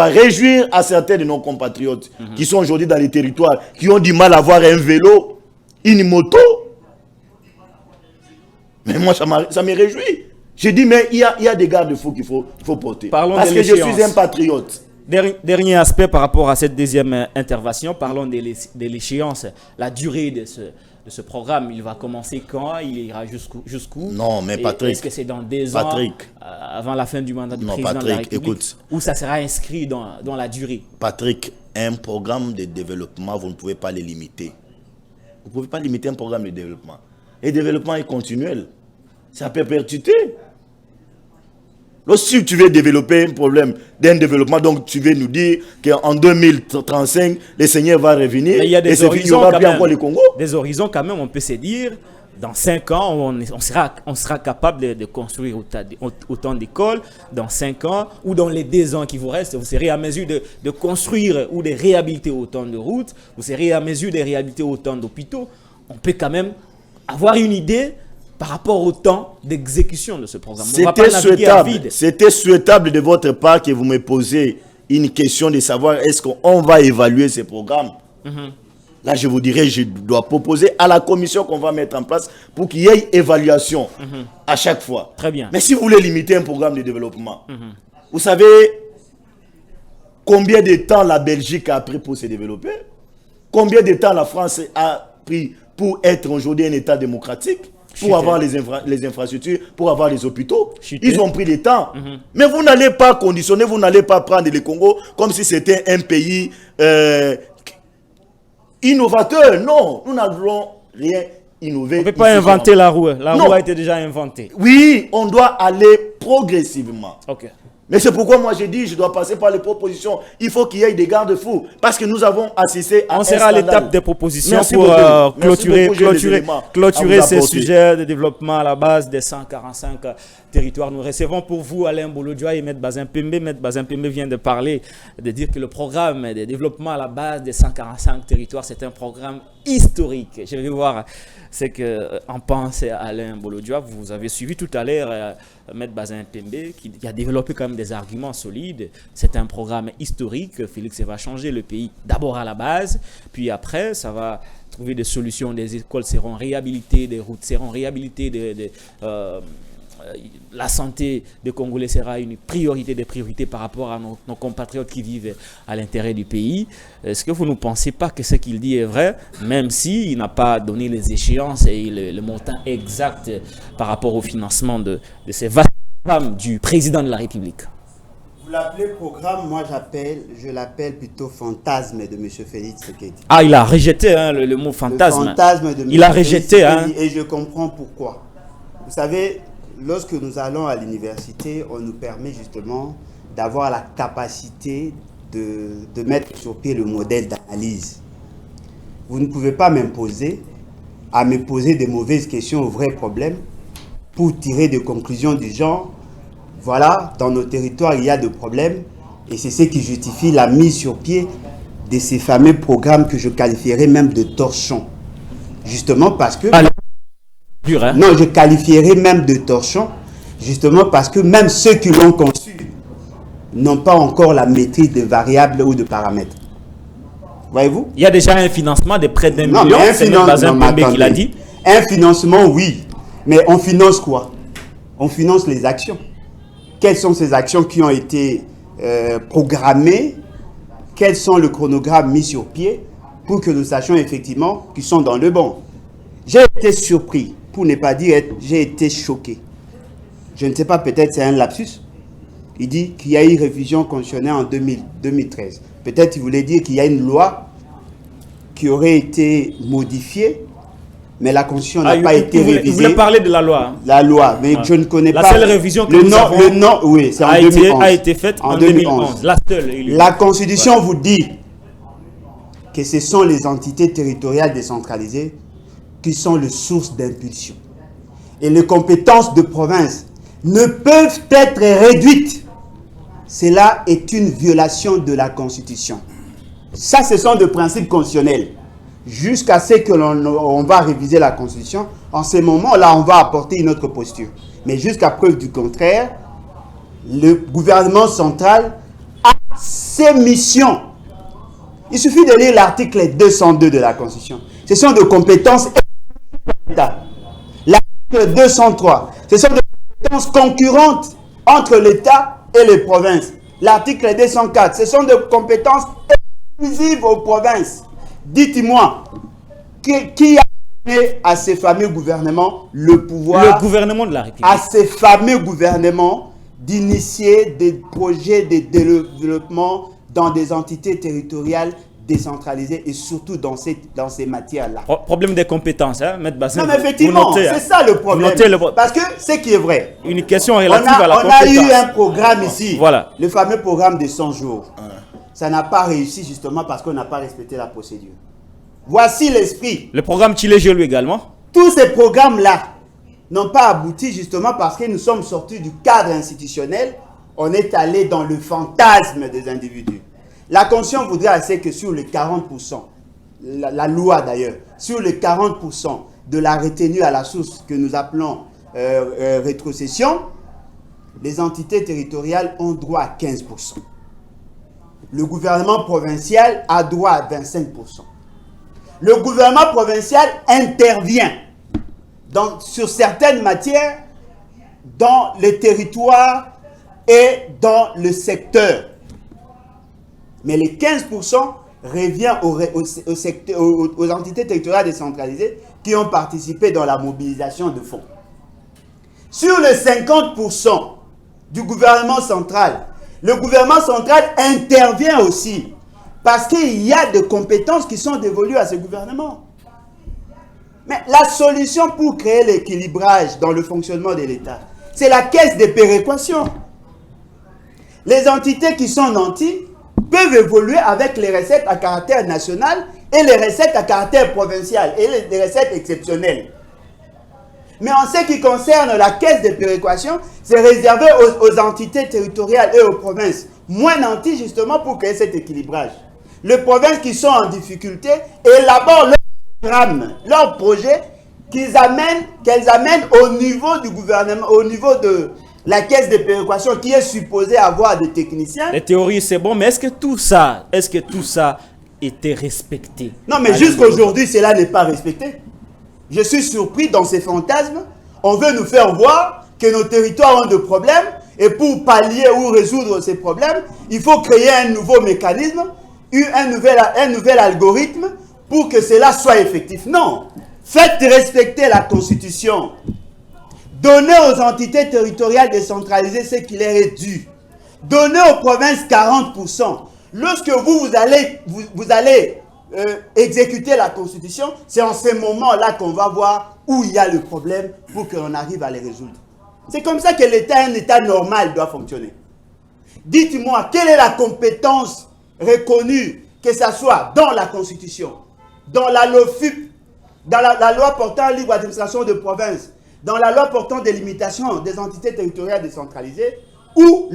réjouir à certains de nos compatriotes qui sont aujourd'hui dans les territoires, qui ont du mal à avoir un vélo, une moto. Mais moi, ça me réjouit. Je dis, mais il y a des garde-fous qu'il faut porter. Parlons Parce de que je l'échéance. suis un patriote. Dernier aspect par rapport à cette deuxième intervention, parlons de l'échéance, la durée de ce programme. Il va commencer quand? Il ira jusqu'où? Non, mais Et Patrick, est-ce que c'est dans 2 ans, Patrick. Avant la fin du mandat du Non, président de la Patrick, République, écoute. ou ça sera inscrit dans la durée? Patrick, un programme de développement, vous ne pouvez pas le limiter. Vous ne pouvez pas limiter un programme de développement. Et le développement est continuel. C'est à perpétuité. Lorsque tu veux développer un problème d'un développement, donc tu veux nous dire qu'en 2035, le Seigneur va revenir Mais il y a des et il n'y horizons aura quand plus même. encore le Congo. Des horizons quand même, on peut se dire, dans 5 ans, on sera capable de construire autant d'écoles. Dans 5 ans, ou dans les 2 ans qui vous restent, vous serez à mesure de construire ou de réhabiliter autant de routes, vous serez à mesure de réhabiliter autant d'hôpitaux. On peut quand même avoir une idée par rapport au temps d'exécution de ce programme. On va pas naviguer à vide. C'était souhaitable de votre part que vous me posiez une question de savoir est-ce qu'on va évaluer ces programmes. Là, je vous dirais, je dois proposer à la commission qu'on va mettre en place pour qu'il y ait évaluation à chaque fois. Très bien. Mais si vous voulez limiter un programme de développement, vous savez combien de temps la Belgique a pris pour se développer? Combien de temps la France a pris pour être aujourd'hui un État démocratique? Pour avoir les infrastructures, pour avoir les hôpitaux. Ils ont pris le temps. Mais vous n'allez pas conditionner, vous n'allez pas prendre le Congo comme si c'était un pays innovateur. Non, nous n'allons rien innover. On ne peut pas inventer la roue. La roue a été déjà inventée. Oui, on doit aller progressivement. Ok. Mais c'est pourquoi moi j'ai dit, je dois passer par les propositions. Il faut qu'il y ait des garde-fous. Parce que nous avons assisté à on sera à l'étape des propositions pour clôturer ces sujets de développement à la base des 145 territoires. Nous recevons pour vous Alain Bolodjoa et M. Bazin Pembe. M. Bazin Pembe vient de parler, de dire que le programme de développement à la base des 145 territoires, c'est un programme historique. Je vais voir ce qu'en pense Alain Bolodjoa. Vous avez suivi tout à l'heure M. Bazin Pembe qui a développé quand même des arguments solides. C'est un programme historique. Félix va changer le pays d'abord à la base, puis après ça va trouver des solutions. Des écoles seront réhabilitées, des routes seront réhabilitées, la santé des Congolais sera une priorité des priorités par rapport à nos compatriotes qui vivent à l'intérieur du pays. Est-ce que vous ne pensez pas que ce qu'il dit est vrai, même s'il n'a pas donné les échéances et le montant exact par rapport au financement de ces vastes programmes du président de la République? Vous l'appelez programme, moi je l'appelle plutôt fantasme de M. Félix Tshisekedi. Ah, il a rejeté le mot fantasme. Le fantasme de M. Il a rejeté. Et je comprends pourquoi. Vous savez, lorsque nous allons à l'université, on nous permet justement d'avoir la capacité de mettre sur pied le modèle d'analyse. Vous ne pouvez pas m'imposer à me poser des mauvaises questions aux vrais problèmes pour tirer des conclusions du genre, voilà, dans nos territoires, il y a des problèmes et c'est ce qui justifie la mise sur pied de ces fameux programmes que je qualifierais même de torchons. Justement parce que... Dur, hein? Non, je qualifierais même de torchons, justement parce que même ceux qui l'ont conçu n'ont pas encore la maîtrise de variables ou de paramètres. Voyez-vous? Il y a déjà un financement de près d'1 million, c'est M. Bazin Pembe qui l'a dit. Un financement, oui. Mais on finance quoi? On finance les actions. Quelles sont ces actions qui ont été programmées? Quels sont le chronogramme mis sur pied pour que nous sachions effectivement qu'ils sont dans le bon? J'ai été surpris, pour ne pas dire j'ai été choqué. Je ne sais pas, peut-être c'est un lapsus. Il dit qu'il y a eu révision constitutionnelle en 2013. Peut-être il voulait dire qu'il y a une loi qui aurait été modifiée, mais la constitution n'a pas été révisée. Il voulait parler de la loi. Hein. La loi, mais je ne connais pas. La seule révision que nous avons le nom, oui, c'est en 2011. A été faite en 2011. La seule. La constitution vous dit que ce sont les entités territoriales décentralisées qui sont les sources d'impulsion. Et les compétences de province ne peuvent être réduites. Cela est une violation de la Constitution. Ça, ce sont des principes constitutionnels. Jusqu'à ce que l'on va réviser la Constitution, en ce moment-là, on va apporter une autre posture. Mais jusqu'à preuve du contraire, le gouvernement central a ses missions. Il suffit de lire l'article 202 de la Constitution. Ce sont des compétences l'État. L'article 203, ce sont des compétences concurrentes entre l'État et les provinces. L'article 204, ce sont des compétences exclusives aux provinces. Dites-moi, qui a donné à ces fameux gouvernements le pouvoir, le gouvernement de la République, à ces fameux gouvernements d'initier des projets de développement dans des entités territoriales décentralisées et surtout dans ces matières-là. Problème des compétences, hein, M. Bazin. Non, mais effectivement, c'est ça le problème. Parce que ce qui est vrai, une question relative à la compétence. On a eu un programme ici, voilà. Le fameux programme de 100 jours. Ça n'a pas réussi justement parce qu'on n'a pas respecté la procédure. Voici l'esprit. Le programme Chile-Gelou également. Tous ces programmes-là n'ont pas abouti justement parce que nous sommes sortis du cadre institutionnel. On est allé dans le fantasme des individus. La Constitution voudrait assez que sur les 40%, la loi d'ailleurs, sur les 40% de la retenue à la source que nous appelons rétrocession, les entités territoriales ont droit à 15%. Le gouvernement provincial a droit à 25%. Le gouvernement provincial intervient sur certaines matières dans les territoires et dans le secteur. Mais les 15% revient aux entités territoriales décentralisées qui ont participé dans la mobilisation de fonds. Sur les 50% du gouvernement central, le gouvernement central intervient aussi parce qu'il y a des compétences qui sont dévolues à ce gouvernement. Mais la solution pour créer l'équilibrage dans le fonctionnement de l'État, c'est la caisse de péréquation. Les entités qui sont nantis peuvent évoluer avec les recettes à caractère national et les recettes à caractère provincial et les recettes exceptionnelles. Mais en ce qui concerne la caisse de péréquation, c'est réservé aux entités territoriales et aux provinces moins nantis justement pour créer cet équilibrage. Les provinces qui sont en difficulté élaborent leur programme, leur projet qu'elles amènent au niveau du gouvernement, au niveau de la caisse de péréquation qui est supposée avoir des techniciens. Les théories, c'est bon, mais est-ce que tout ça était respecté? Non, mais jusqu'aujourd'hui, cela n'est pas respecté. Je suis surpris dans ces fantasmes. On veut nous faire voir que nos territoires ont des problèmes et pour pallier ou résoudre ces problèmes, il faut créer un nouveau mécanisme, un nouvel algorithme pour que cela soit effectif. Non, faites respecter la Constitution. Donnez aux entités territoriales décentralisées ce qui leur est dû. Donnez aux provinces 40%. Lorsque vous allez exécuter la Constitution, c'est en ces moments-là qu'on va voir où il y a le problème pour qu'on arrive à les résoudre. C'est comme ça que l'État, un État normal, doit fonctionner. Dites-moi, quelle est la compétence reconnue, que ce soit dans la Constitution, dans la LOFUP, dans la loi portant libre administration de province, dans la loi portant des limitations des entités territoriales décentralisées, où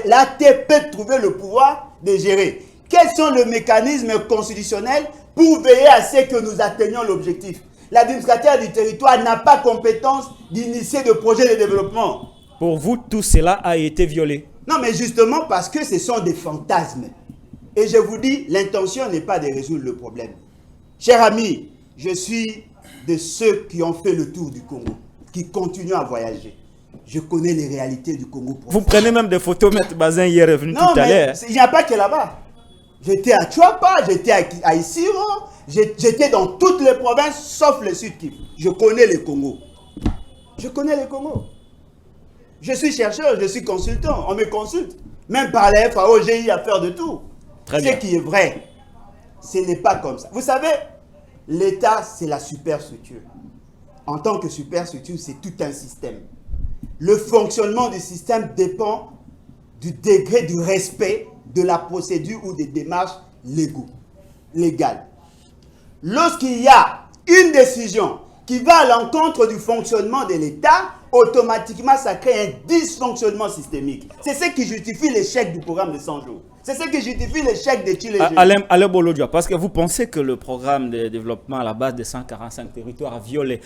l'AT peut trouver le pouvoir de gérer. Quels sont les mécanismes constitutionnels pour veiller à ce que nous atteignions l'objectif? L'administrateur du territoire n'a pas compétence d'initier de projets de développement. Pour vous, tout cela a été violé. Non, mais justement parce que ce sont des fantasmes. Et je vous dis, l'intention n'est pas de résoudre le problème. Chers amis, je suis de ceux qui ont fait le tour du Congo, qui continuent à voyager. Je connais les réalités du Congo. Vous prenez même des photos, M. Bazin hier est venu tout à l'heure. Il n'y a pas que là-bas. J'étais à Chuapa, j'étais à Isiro, j'étais dans toutes les provinces sauf le Sud Kivu. Je connais le Congo. Je connais le Congo. Je suis chercheur, je suis consultant, on me consulte. Même par la FAO, j'ai eu à faire de tout. Ce qui est vrai, ce n'est pas comme ça. Vous savez, l'État, c'est la superstructure. En tant que superstructure, c'est tout un système. Le fonctionnement du système dépend du degré du respect de la procédure ou des démarches légales. Lorsqu'il y a une décision qui va à l'encontre du fonctionnement de l'État, automatiquement ça crée un dysfonctionnement systémique. C'est ce qui justifie l'échec du programme de 100 jours. C'est ce qui justifie l'échec des Chili. Alain Bolodia, parce que vous pensez que le programme de développement à la base des 145 territoires a violé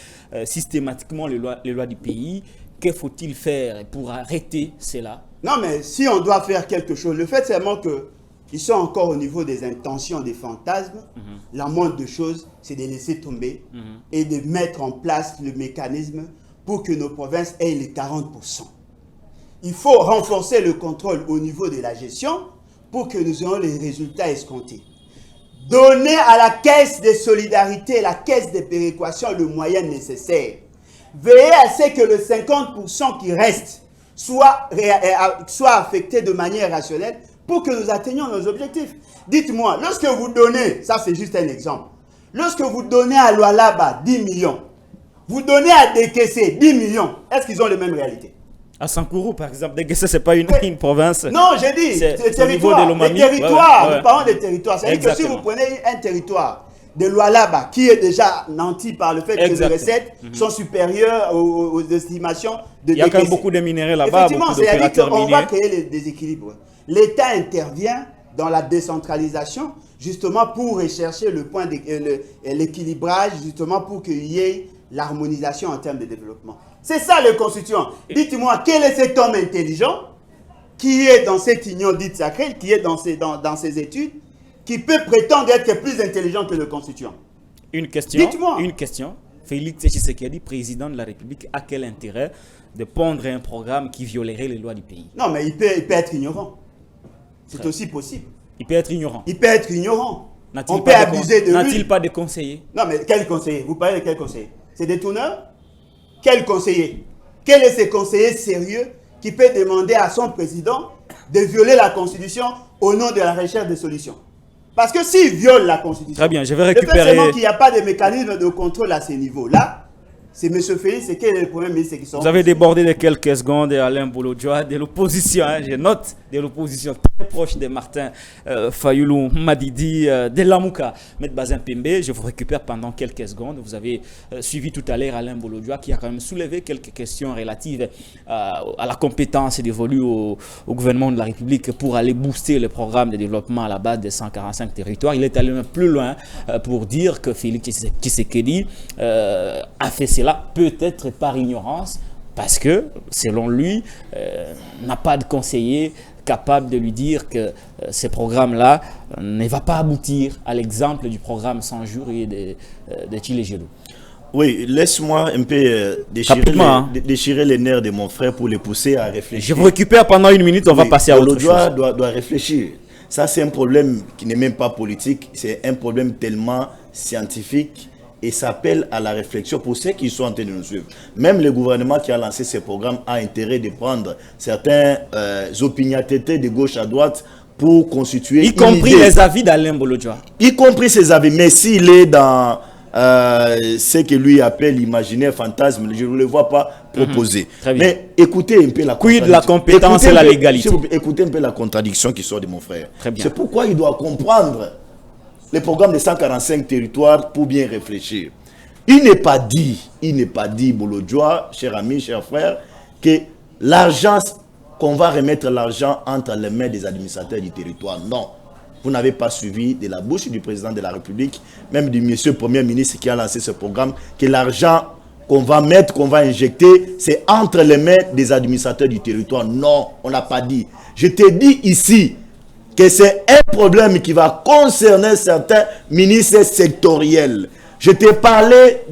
systématiquement les lois du pays. Que faut-il faire pour arrêter cela? Non, mais si on doit faire quelque chose, le fait seulement qu'ils sont encore au niveau des intentions, des fantasmes, la moindre des choses, c'est de laisser tomber et de mettre en place le mécanisme pour que nos provinces aient les 40%. Il faut renforcer le contrôle au niveau de la gestion pour que nous ayons les résultats escomptés. Donner à la caisse de solidarité, la caisse de péréquation, le moyen nécessaire. Veillez à ce que le 50% qui reste soit affecté de manière rationnelle pour que nous atteignions nos objectifs. Dites-moi, lorsque vous donnez, ça c'est juste un exemple, lorsque vous donnez à Lualaba 10 millions, vous donnez à Dekese 10 millions, est-ce qu'ils ont les mêmes réalités? À Sankourou, par exemple, Dekese, ce n'est pas une province. Non, j'ai dit, c'est au niveau de l'Omami. Les territoires, nous parlons des territoires. C'est-à-dire que si vous prenez un territoire de Lualaba, qui est déjà nanti par le fait que les recettes sont supérieures aux estimations de Dekese. Il y a quand même beaucoup de minéraux là-bas. Effectivement, c'est-à-dire qu'on va créer les déséquilibres. L'État intervient dans la décentralisation, justement pour rechercher le point l'équilibrage, justement pour qu'il y ait l'harmonisation en termes de développement. C'est ça le constituant. Dites-moi, quel est cet homme intelligent qui est dans cette union dite sacrée, qui est dans ses études, qui peut prétendre être plus intelligent que le constituant? Une question. Dites-moi. Une question. Félix Tshisekedi, président de la République, a quel intérêt de pondre un programme qui violerait les lois du pays? Non, mais il peut être ignorant. C'est aussi possible. Il peut être ignorant. Il peut être ignorant. On peut abuser de lui. N'a-t-il pas de conseiller? Non, mais quel conseiller? Vous parlez de quel conseiller? C'est des tourneurs? Quel conseiller? Quel est ce conseiller sérieux qui peut demander à son président de violer la Constitution au nom de la recherche de solutions? Parce que s'il viole la Constitution, très bien, je vais le fait récupérer... seulement qu'il n'y a pas de mécanisme de contrôle à ce niveau-là, c'est M. Félix, c'est quel est le premier ministre qui sont... Vous avez débordé de quelques secondes Alain Bolodjoa de l'opposition, hein, je note, de l'opposition très proche de Martin Fayoulou Madidi de Lamouka. Maître Bazin Pembe, je vous récupère pendant quelques secondes. Vous avez suivi tout à l'heure Alain Bolodjoa qui a quand même soulevé quelques questions relatives à la compétence dévolue au gouvernement de la République pour aller booster le programme de développement à la base des 145 territoires. Il est allé même plus loin pour dire que Félix Tshisekedi a fait cela peut-être par ignorance, parce que, selon lui, n'a pas de conseiller capable de lui dire que ce programme-là ne va pas aboutir, à l'exemple du programme 100 jours et de Chile Gelou. Oui, laisse-moi un peu déchirer les nerfs de mon frère pour les pousser à réfléchir. Je vous récupère pendant une minute, on va passer à autre chose. Doit réfléchir. Ça, c'est un problème qui n'est même pas politique, c'est un problème tellement scientifique et s'appelle à la réflexion pour ceux qui sont en train de nous suivre. Même le gouvernement qui a lancé ce programme a intérêt de prendre certains opiniâtrétés de gauche à droite pour constituer y compris les avis d'Alain Bolodjoa. Y compris ses avis. Mais s'il est dans ce que lui appelle l'imaginaire fantasme, je ne le vois pas proposer. Mais écoutez un peu la contradiction. Quid la compétence et la légalité. Écoutez un peu la contradiction qui sort de mon frère. C'est pourquoi il doit comprendre le programme de 145 territoires pour bien réfléchir. Il n'est pas dit, Bolodjoa, cher ami, cher frère, que l'argent, qu'on va remettre l'argent entre les mains des administrateurs du territoire. Non. Vous n'avez pas suivi de la bouche du président de la République, même du monsieur Premier ministre qui a lancé ce programme, que l'argent qu'on va mettre, qu'on va injecter, c'est entre les mains des administrateurs du territoire. Non, on n'a pas dit. Je t'ai dit ici que c'est un problème qui va concerner certains ministres sectoriels. Je t'ai parlé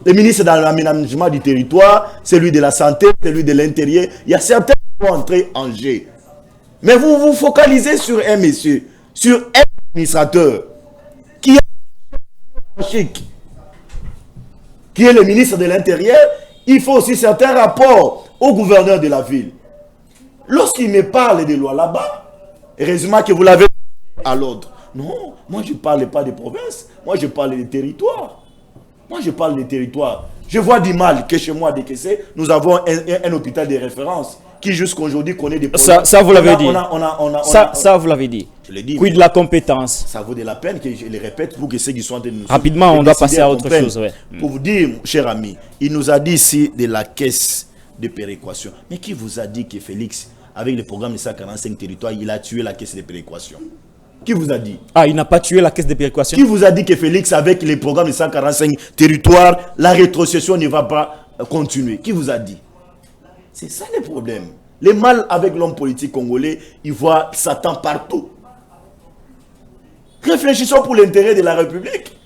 des ministres de l'aménagement du territoire, celui de la santé, celui de l'intérieur. Il y a certains qui vont entrer en jeu. Mais vous vous focalisez sur un monsieur, sur un administrateur qui est le ministre de l'Intérieur. Il faut aussi certains rapports au gouverneur de la ville. Lorsqu'il me parle des lois là-bas, heureusement que vous l'avez à l'ordre. Non, moi je ne parle pas des provinces, moi je parle des territoires. Moi je parle des territoires. Je vois du mal que chez moi, nous avons un hôpital de référence qui jusqu'aujourd'hui connaît des problèmes. Ça vous l'avez dit. Ça vous l'avez dit. Je l'ai dit. Quid de la compétence. Ça vaut de la peine que je le répète pour que ceux qui sont en train de nous rapidement, on doit passer à autre chose. Ouais. Pour vous dire, cher ami, il nous a dit ici de la caisse de péréquation. Mais qui vous a dit que Félix, avec le programme de 145 territoires, il a tué la caisse de péréquation? Qui vous a dit? Ah, il n'a pas tué la caisse de péréquation. Qui vous a dit que Félix, avec les programmes de 145 territoires, la rétrocession ne va pas continuer? Qui vous a dit? C'est ça le problème. Le mal avec l'homme politique congolais, il voit Satan partout. Réfléchissons pour l'intérêt de la République.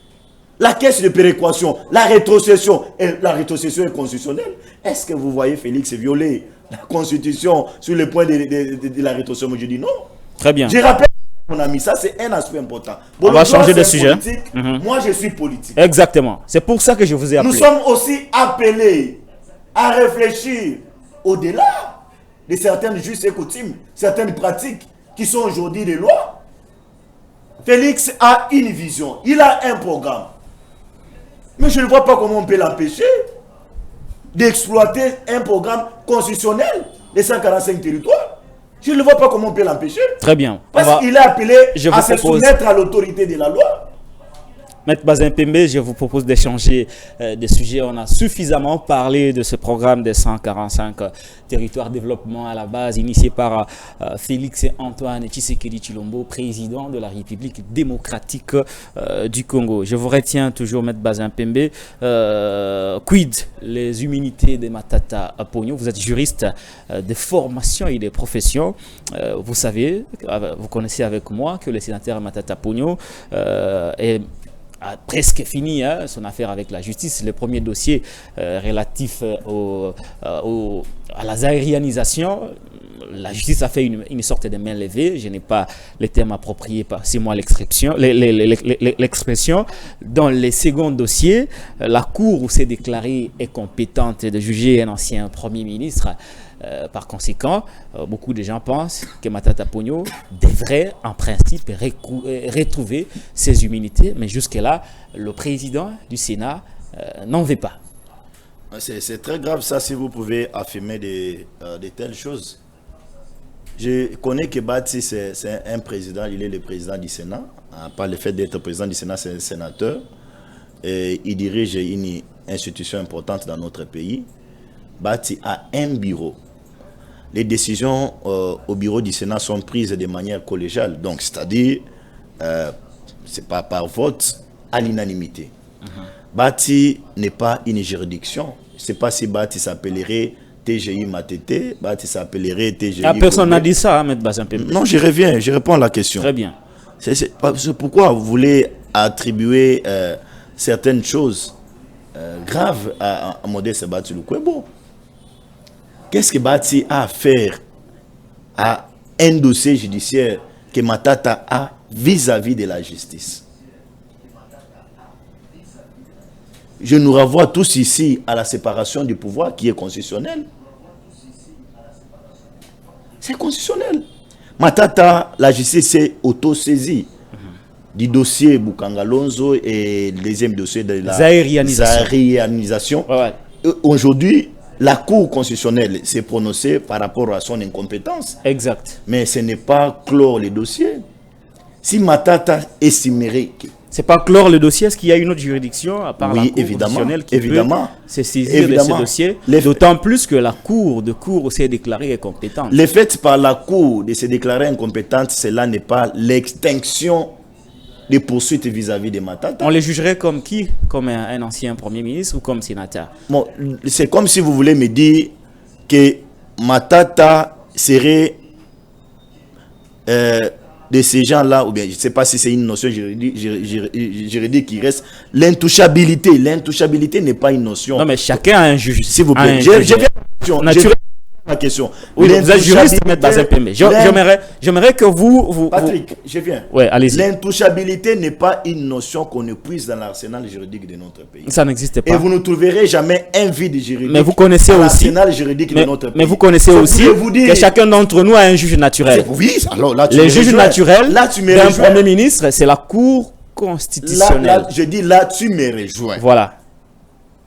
La caisse de péréquation, la rétrocession est constitutionnelle. Est-ce que vous voyez Félix violer la Constitution sur le point de la rétrocession? Moi, je dis non. Très bien. Je rappelle, mon ami, ça c'est un aspect important. On va changer de sujet. Moi, je suis politique. Exactement. C'est pour ça que je vous ai appelé. Nous sommes aussi appelés à réfléchir au-delà de certaines justes et coutumes, certaines pratiques qui sont aujourd'hui des lois. Félix a une vision, il a un programme. Mais je ne vois pas comment on peut l'empêcher d'exploiter un programme constitutionnel des 145 territoires. Je ne vois pas comment on peut l'empêcher. Très bien. Parce qu'il est appelé à se soumettre à l'autorité de la loi. Maître Bazin Pembe, je vous propose d'échanger des sujets. On a suffisamment parlé de ce programme des 145 territoires développement à la base, initié par Félix Antoine Tshisekedi Tshilombo, président de la République démocratique du Congo. Je vous retiens toujours, Maître Bazin Pembe. Quid les humanités de Matata Ponyo? Vous êtes juriste de formation et de profession. Vous savez, vous connaissez avec moi que le sénateur Matata Ponyo est a presque fini son affaire avec la justice. Le premier dossier relatif à la zaïrianisation, la justice a fait une sorte de main levée. Je n'ai pas le terme approprié, c'est moi l'expression. Dans les seconds dossiers, la Cour s'est déclarée compétente de juger un ancien Premier ministre Par conséquent, beaucoup de gens pensent que Matata Ponyo devrait en principe retrouver ses immunités, mais jusque-là, le président du Sénat n'en veut pas. C'est très grave ça si vous pouvez affirmer de telles choses. Je connais que Bati, c'est un président, il est le président du Sénat. Par le fait d'être président du Sénat, c'est un sénateur. Et il dirige une institution importante dans notre pays. Bati a un bureau. Les décisions au bureau du Sénat sont prises de manière collégiale. Donc, c'est-à-dire, c'est pas par vote à l'unanimité. Bati n'est pas une juridiction. Je ne sais pas si Bati s'appellerait TGI Matete, Bati s'appellerait TGI... personne n'a dit ça, M. Bazampé. Non, je reviens, je réponds à la question. Très bien. C'est pourquoi vous voulez attribuer certaines choses graves à Modeste Batsy Lukwebo. Qu'est-ce que Bati a à faire à un dossier judiciaire que Matata a vis-à-vis de la justice? Je nous renvoie tous ici à la séparation du pouvoir qui est constitutionnelle. C'est constitutionnel. Matata, la justice s'est auto-saisie du dossier Boukangalonzo et le deuxième dossier de la zaïrianisation. Aujourd'hui, la Cour constitutionnelle s'est prononcée par rapport à son incompétence. Exact. Mais ce n'est pas clore les dossiers. Si Matata estimerait que... C'est pas clore le dossier, est-ce qu'il y a une autre juridiction à part la Cour constitutionnelle qui peut se saisir de ce dossier? D'autant plus que la Cour s'est déclarée incompétente. Le fait par la Cour de se déclarer incompétente, cela n'est pas l'extinction des poursuites vis-à-vis de Matata. On les jugerait comme qui? Comme un ancien Premier ministre ou comme sénateur? Bon, c'est comme si vous voulez me dire que Matata serait... de ces gens-là, ou bien je ne sais pas si c'est une notion juridique qui reste, l'intouchabilité. L'intouchabilité n'est pas une notion. Non, mais chacun a un juge. S'il vous plaît, la question. Oui, vous êtes juriste, M. Bazampé. J'aimerais que vous... Patrick, je viens. Ouais, allez-y. L'intouchabilité n'est pas une notion qu'on épuise dans l'arsenal juridique de notre pays. Ça n'existe pas. Et vous ne trouverez jamais un vide juridique mais vous connaissez dans aussi, l'arsenal juridique de notre pays. Mais vous connaissez aussi que chacun d'entre nous a un juge naturel. Oui, alors là, les juges naturels d'un Premier ministre, c'est la Cour constitutionnelle. Là, je dis là, tu me rejoins. Voilà.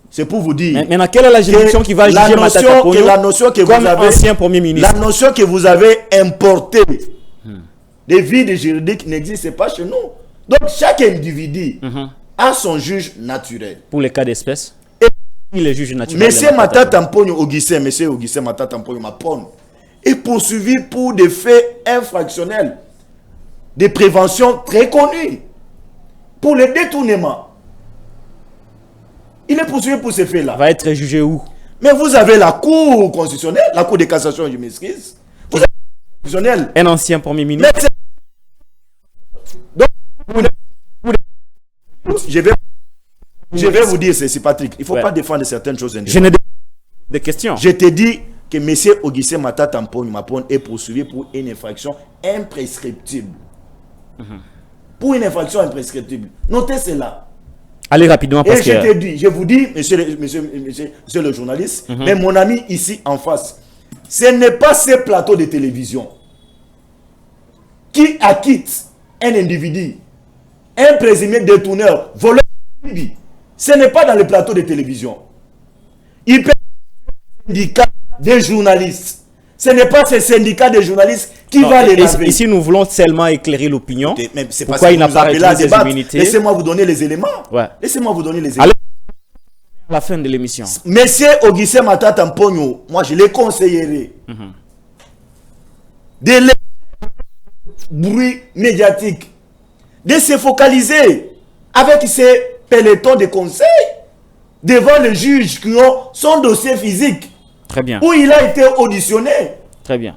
C'est pour vous dire. Maintenant, quelle est la juridiction qui va juger Matata Ponyo comme ancien Premier ministre? La notion que vous avez importée des vides juridiques n'existe pas chez nous. Donc, chaque individu a son juge naturel. Pour les cas d'espèce, il est juge naturel. Monsieur Matata Ponyo Augustin, monsieur Augustin Matata Ponyo Mapon est poursuivi pour des faits infractionnels de prévention très connus. Pour le détournement. Il est poursuivi pour ces faits-là. Va être jugé où? Mais vous avez la Cour constitutionnelle, la Cour de cassation, je m'excuse. Vous avez la Cour constitutionnelle. Un ancien Premier ministre. Donc, je vais vous dire ceci, Patrick. Il ne faut pas défendre certaines choses. Je n'ai des questions. Je te dis que M. Augustin Matata Mapon est poursuivi pour une infraction imprescriptible. Pour une infraction imprescriptible. Notez cela. Allez rapidement parce que... je vous dis, monsieur le journaliste, mais mon ami ici en face, ce n'est pas ces plateaux de télévision qui acquittent un individu, un présumé détourneur, voleur, ce n'est pas dans les plateaux de télévision. Il peut être un syndicat des journalistes. Ce n'est pas ce syndicat des journalistes qui va les laver. Ici, nous voulons seulement éclairer l'opinion. Pourquoi il n'a pas réalisé des immunités? Laissez-moi vous donner les éléments. Laissez-moi vous donner les éléments. À la fin de l'émission. Monsieur Augustin Matata Mponyo, moi je les conseillerais de les bruit médiatique, de se focaliser avec ces pelotons de conseils devant le juge qui ont son dossier physique. Très bien. Où il a été auditionné. Très bien.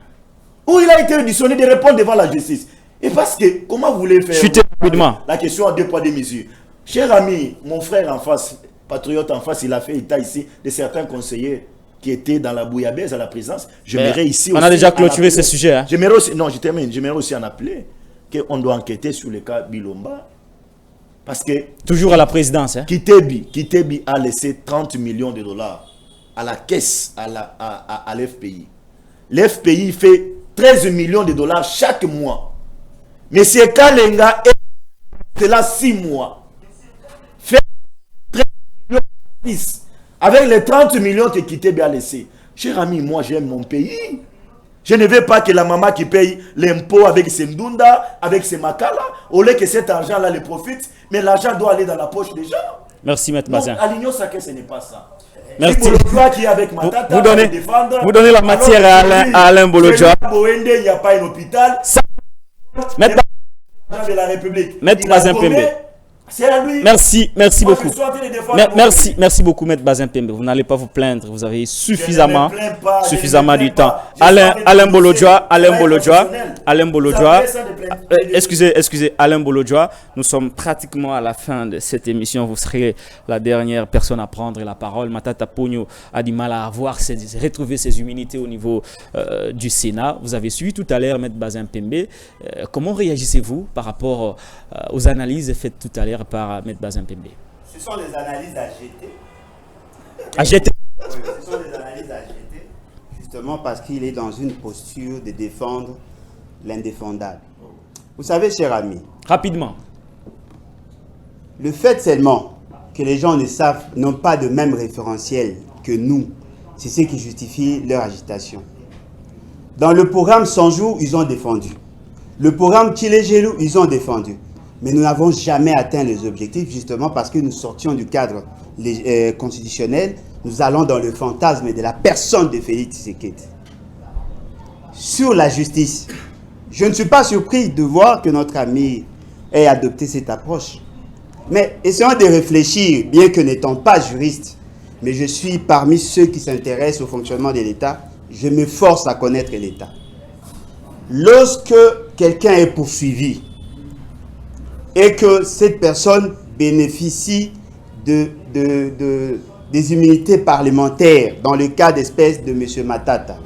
Où il a été auditionné de répondre devant la justice. Et parce que, comment vous voulez faire rapidement. La question à 2 poids 2 mesures. Cher ami, mon frère en face, patriote en face, il a fait état ici de certains conseillers qui étaient dans la bouillabaisse à la présidence. J'aimerais ici on a déjà clôturé ce sujet. Hein? J'aimerais aussi, non, je termine. J'aimerais aussi en appeler qu'on doit enquêter sur le cas Bilomba. Parce que... Toujours à la présidence. Hein? Kitebi a laissé 30 millions de dollars à la caisse, à l'FPI. l'FPI fait 13 millions de dollars chaque mois. Monsieur Kalenga est là 6 mois. Fait 13 millions avec les 30 millions que Kité bien laissé. Cher ami, moi j'aime mon pays. Je ne veux pas que la maman qui paye l'impôt avec ses ndunda, avec ses makala, au lieu que cet argent-là le profite, mais l'argent doit aller dans la poche des gens. Merci, Maître Bazin. À l'Union Sacrée, ce n'est pas ça. Merci. Qui est avec Matata, vous donnez la matière à Alain Bolodjoa. Il n'y a pas un hôpital. Maître de la République. Maître Bazin Pembe. C'est à lui. Merci beaucoup. Merci beaucoup, Maître Bazin Pembe. Vous n'allez pas vous plaindre. Vous avez suffisamment du temps. Alain Bolodjoa. Excusez, Alain Bolodjoa. Nous sommes pratiquement à la fin de cette émission. Vous serez la dernière personne à prendre la parole. Matata Ponyo a du mal à retrouver ses immunités au niveau du Sénat. Vous avez suivi tout à l'heure Maître Bazin Pembe. Comment réagissez-vous par rapport aux analyses faites tout à l'heure par Maître Bazin Pembe? Ce sont les analyses à jeter. À jeter? Oui, ce sont les analyses à jeter. Justement parce qu'il est dans une posture de défendre l'indéfendable. Vous savez, cher ami, rapidement, le fait seulement que les gens n'ont pas de même référentiel que nous, c'est ce qui justifie leur agitation. Dans le programme 100 jours, ils ont défendu. Le programme Tchilégelou, ils ont défendu. Mais nous n'avons jamais atteint les objectifs justement parce que nous sortions du cadre constitutionnel. Nous allons dans le fantasme de la personne de Félix Tshisekedi. Sur la justice, je ne suis pas surpris de voir que notre ami ait adopté cette approche. Mais essayons de réfléchir, bien que n'étant pas juriste, mais je suis parmi ceux qui s'intéressent au fonctionnement de l'État. Je me force à connaître l'État. Lorsque quelqu'un est poursuivi, et que cette personne bénéficie des immunités parlementaires dans le cas d'espèce de M. Matata.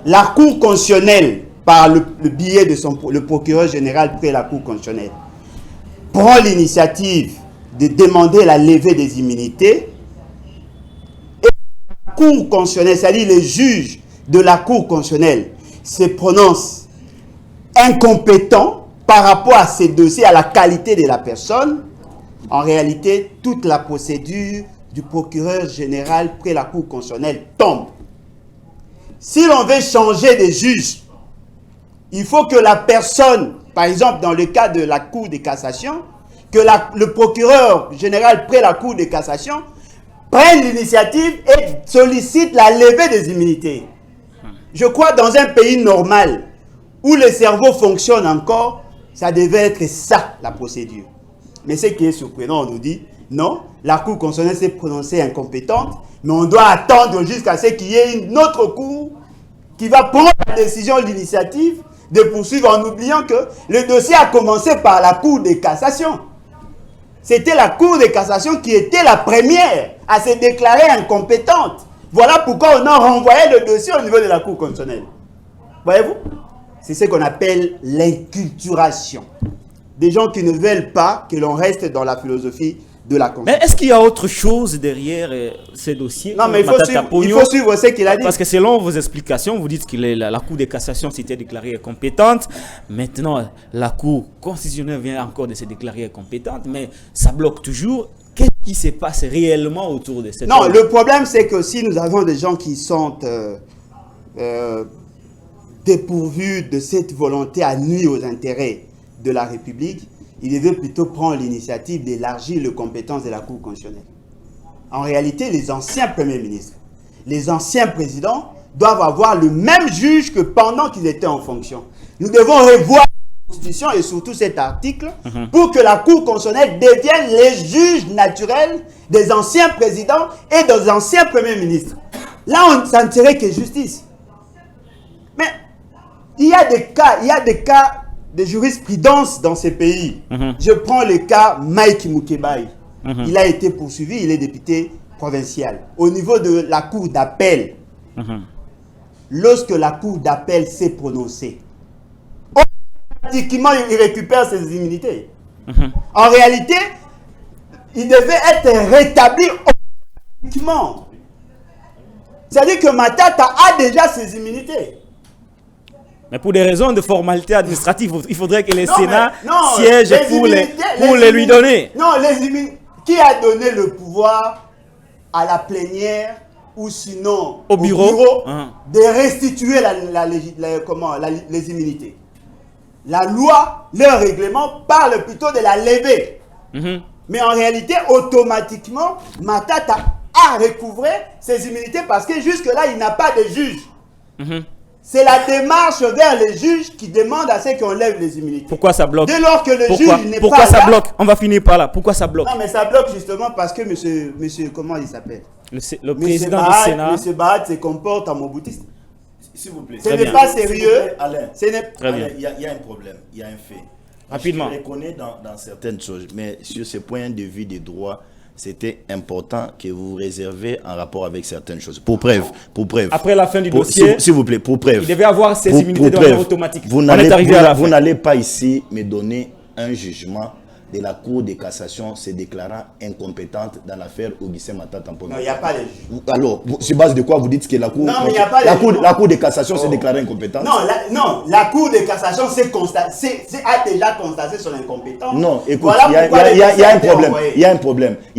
La Cour constitutionnelle, par le biais de le procureur général près la Cour constitutionnelle, prend l'initiative de demander la levée des immunités et la Cour constitutionnelle, c'est-à-dire les juges de la Cour constitutionnelle, se prononcent incompétents par rapport à ces dossiers, à la qualité de la personne. En réalité, toute la procédure du procureur général près la Cour constitutionnelle tombe. Si l'on veut changer de juge, il faut que la personne, par exemple dans le cas de la Cour de cassation, que le procureur général près la Cour de cassation prenne l'initiative et sollicite la levée des immunités. Je crois dans un pays normal, où le cerveau fonctionne encore, ça devait être ça, la procédure. Mais ce qui est surprenant, on nous dit, non, la Cour constitutionnelle s'est prononcée incompétente, mais on doit attendre jusqu'à ce qu'il y ait une autre Cour qui va prendre la décision, l'initiative de poursuivre en oubliant que le dossier a commencé par la Cour de cassation. C'était la Cour de cassation qui était la première à se déclarer incompétente. Voilà pourquoi on a renvoyé le dossier au niveau de la Cour constitutionnelle. Voyez-vous? C'est ce qu'on appelle l'inculturation. Des gens qui ne veulent pas que l'on reste dans la philosophie de la Constitution. Mais est-ce qu'il y a autre chose derrière ces dossiers? Non, mais il faut suivre ce qu'il a dit. Parce que selon vos explications, vous dites que la Cour de cassation s'était déclarée incompétente. Maintenant, la Cour constitutionnelle vient encore de se déclarer incompétente, mais ça bloque toujours. Qu'est-ce qui se passe réellement autour de cette... Non, le problème, c'est que si nous avons des gens qui sont dépourvus de cette volonté à nuire aux intérêts de la République, il devait plutôt prendre l'initiative d'élargir les compétences de la Cour constitutionnelle. En réalité, les anciens premiers ministres, les anciens présidents doivent avoir le même juge que pendant qu'ils étaient en fonction. Nous devons revoir la Constitution et surtout cet article pour que la Cour constitutionnelle devienne les juges naturels des anciens présidents et des anciens premiers ministres. Là, on ne sentirait que justice. Mais il y a des cas de jurisprudence dans ces pays. Je prends le cas Mike Mukebai. Il a été poursuivi, il est député provincial. Au niveau de la Cour d'appel, lorsque la Cour d'appel s'est prononcée, automatiquement il récupère ses immunités. En réalité, il devait être rétabli automatiquement. C'est-à-dire que Matata a déjà ses immunités. Mais pour des raisons de formalité administrative, il faudrait que les Non, Sénats mais- non, siègent les pour immunités- les lui donner. Non, qui a donné le pouvoir à la plénière ou sinon Au bureau. De restituer les immunités? La loi, le règlement parle plutôt de la lever. Mhm. Mais en réalité, automatiquement, Matata a recouvré ses immunités parce que jusque-là, il n'a pas de juge. Mhm. C'est la démarche vers les juges qui demande à ceux qu'on lève les immunités. Pourquoi ça bloque? Dès lors que le Pourquoi, juge n'est pourquoi pas ça là, bloque? On va finir par là. Pourquoi ça bloque? non, mais ça bloque justement parce que monsieur comment il s'appelle? Le président du Sénat. Monsieur Bahat se comporte en moboutiste. S'il vous plaît. Ce Très n'est bien. pas sérieux. Alain, Ce n'est Très bien. il y a un problème, il y a un fait. Rapidement. Je reconnais dans certaines choses, mais sur ce point de vue des droits, c'était important que vous réservez en rapport avec certaines choses. Pour preuve. Après la fin du Pour- dossier, s'il vous plaît, pour preuve. il devait avoir ses Pour- immunités de pour manière preuve. automatique. Vous On est arrivé à la vous fin. n'allez pas ici me donner un jugement de la Cour de cassation se déclarant incompétente dans l'affaire Augustin Matata Mpona. Non, il n'y a pas de juge. Alors, sur base de quoi vous dites que la Cour, Non, mais il y a pas de jugement. la cour de cassation s'est déclarée incompétente? Non, la Cour de cassation a déjà constaté son incompétence. Non, écoute, Voilà il y a pourquoi les un dossiers ont été problème. envoyés. Il y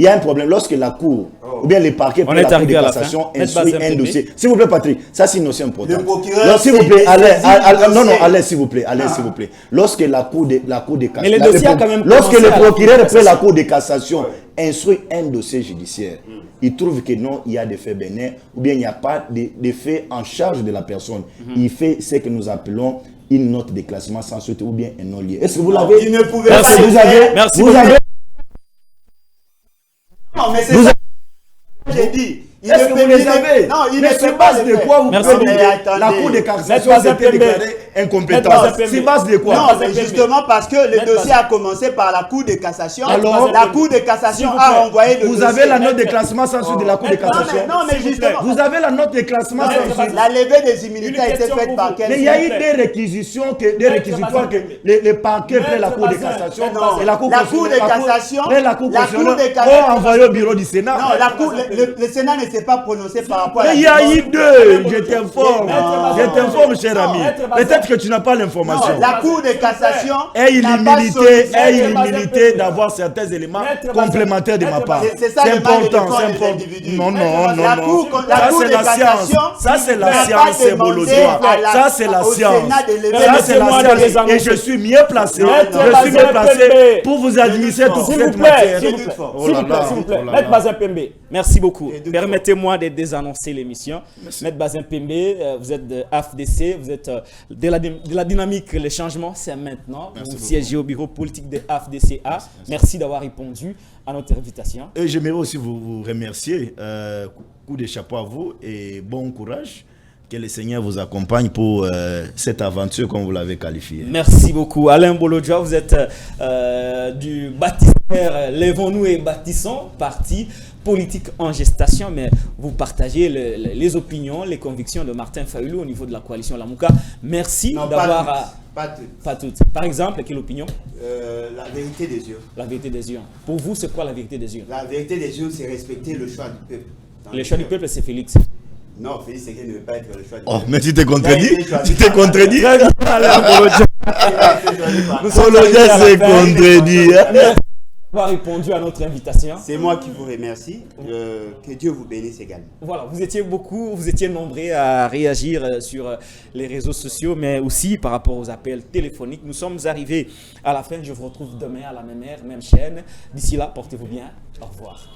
a un problème. Lorsque la Cour, ou bien les parquets, On puis est la Cour de arrivé à la cassation fin. instruit Maître un Bazin dossier. S'il vous plaît, Patrick, ça c'est une notion importante. Le procureur Non, s'il vous plaît, s'est Alain, saisi du non, dossier. Alain, s'il vous plaît, Alain, s'il vous plaît. Lorsque la Cour de cassation, Mais le dossier a quand même lorsque commencé le à la Cour de procureur près la cassation. Cour de cassation instruit un dossier judiciaire, il trouve que non, il y a des faits bénins, ou bien il n'y a pas de faits en charge de la personne. Il fait ce que nous appelons une note de classement sans suite ou bien un non-lieu. Est-ce que vous l'avez? Il ne pouvait Merci. pas le Vous faire. avez, Merci vous beaucoup. avez, Non, mais c'est Vous ça que j'ai dit. Il est-ce ne que peut- vous les il ne- avez? Non, il Mais ne sur peut pas base le de faire. quoi vous Merci. pouvez Mais dire attendez. la Cour de Maître cassation Bazin a été Pembe. déclarée Maître incompétente? Bazin Pembe. Sur base de quoi? Non, Bazin mais Pembe. justement parce que le Maître dossier Bazin a commencé par la Cour de cassation. Alors, la Cour de cassation S'il vous a plaît. renvoyé le Vous dossier. avez la note de classement sans suite de la Cour de Maître Bazin cassation. Non, mais S'il vous justement. Vous avez la note de classement Maître sans Bazin. suite. La levée des immunités Une a été question faite pour par vous. quel Mais il y a s'il eu vous plaît. des réquisitions que les parquets près la Cour de Bazin. cassation Non, et la Cour de cassation- près la Cour la Cour de constitutionnelle cassation- ont envoyé au bureau du Sénat. Non, la Cour, le Sénat ne s'est pas prononcé par rapport à la Mais il y a demande. eu deux, je t'informe. Maître Je t'informe, cher Non, ami. Maître Bazin. Peut-être que tu n'as pas Non, l'information. la Cour de cassation Aie n'a pas sollicité- l'humilité d'avoir certains éléments Maître Bazin. complémentaires de ma Maître part. Bazin. C'est ça C'est le mal de important, défendre c'est les important. individus. Non, Maître non, Bazin. non, La non. Cour Ça, de c'est la science. cassation Ça, c'est la n'a pas science, c'est demandé Bolozoa. à la- Ça, c'est la au science. Sénat de lever Ça, c'est la Permettez-moi de science. les annoncer. Et je suis mieux placé. Maître Je suis Bazin mieux placé Pembe. pour vous administrer toute S'il cette vous plaît, matière. s'il vous J'ai plaît, doute fort. s'il vous Oh là plaît, là, s'il vous plaît. oh là Maître là. Bazin Pembe, merci beaucoup. J'ai doute Permettez-moi de désannoncer l'émission. Maître Bazin Pembe, vous êtes de AFDC, vous êtes de la dynamique, les changements, c'est maintenant. Merci Vous beaucoup. siégez au bureau politique de AFDCA. Merci d'avoir répondu à notre invitation. Et j'aimerais aussi vous remercier. Coup de chapeau à vous et bon courage. Que le Seigneur vous accompagne pour cette aventure comme vous l'avez qualifiée. Merci beaucoup. Alain Bolodjoa, vous êtes du bâtisseur Lèvons-nous et bâtissons, parti politique en gestation, mais vous partagez les opinions, les convictions de Martin Fayulu au niveau de la coalition Lamouka. Merci Non, d'avoir... pas toutes. Pas toutes. Par exemple, quelle opinion? La vérité des yeux. La vérité des yeux. Pour vous, c'est quoi la vérité des yeux? La vérité des yeux, c'est respecter le choix du peuple. Le choix du peuple, c'est Félix. Non, Félix Ségué ne veut pas être le choix du Oh, peuple. mais tu t'es contredit. Il a été choisi Tu t'es par- contredit. Alain Bolodjoa. Il a été choisi par- Nous sommes Bolodjoa arrivés à la s'est fin. contredit. Merci d'avoir répondu à notre invitation. C'est moi qui vous remercie. Que Dieu vous bénisse également. Voilà, vous étiez nombreux à réagir sur les réseaux sociaux, mais aussi par rapport aux appels téléphoniques. Nous sommes arrivés à la fin. Je vous retrouve demain à la même heure, même chaîne. D'ici là, portez-vous bien. Au revoir.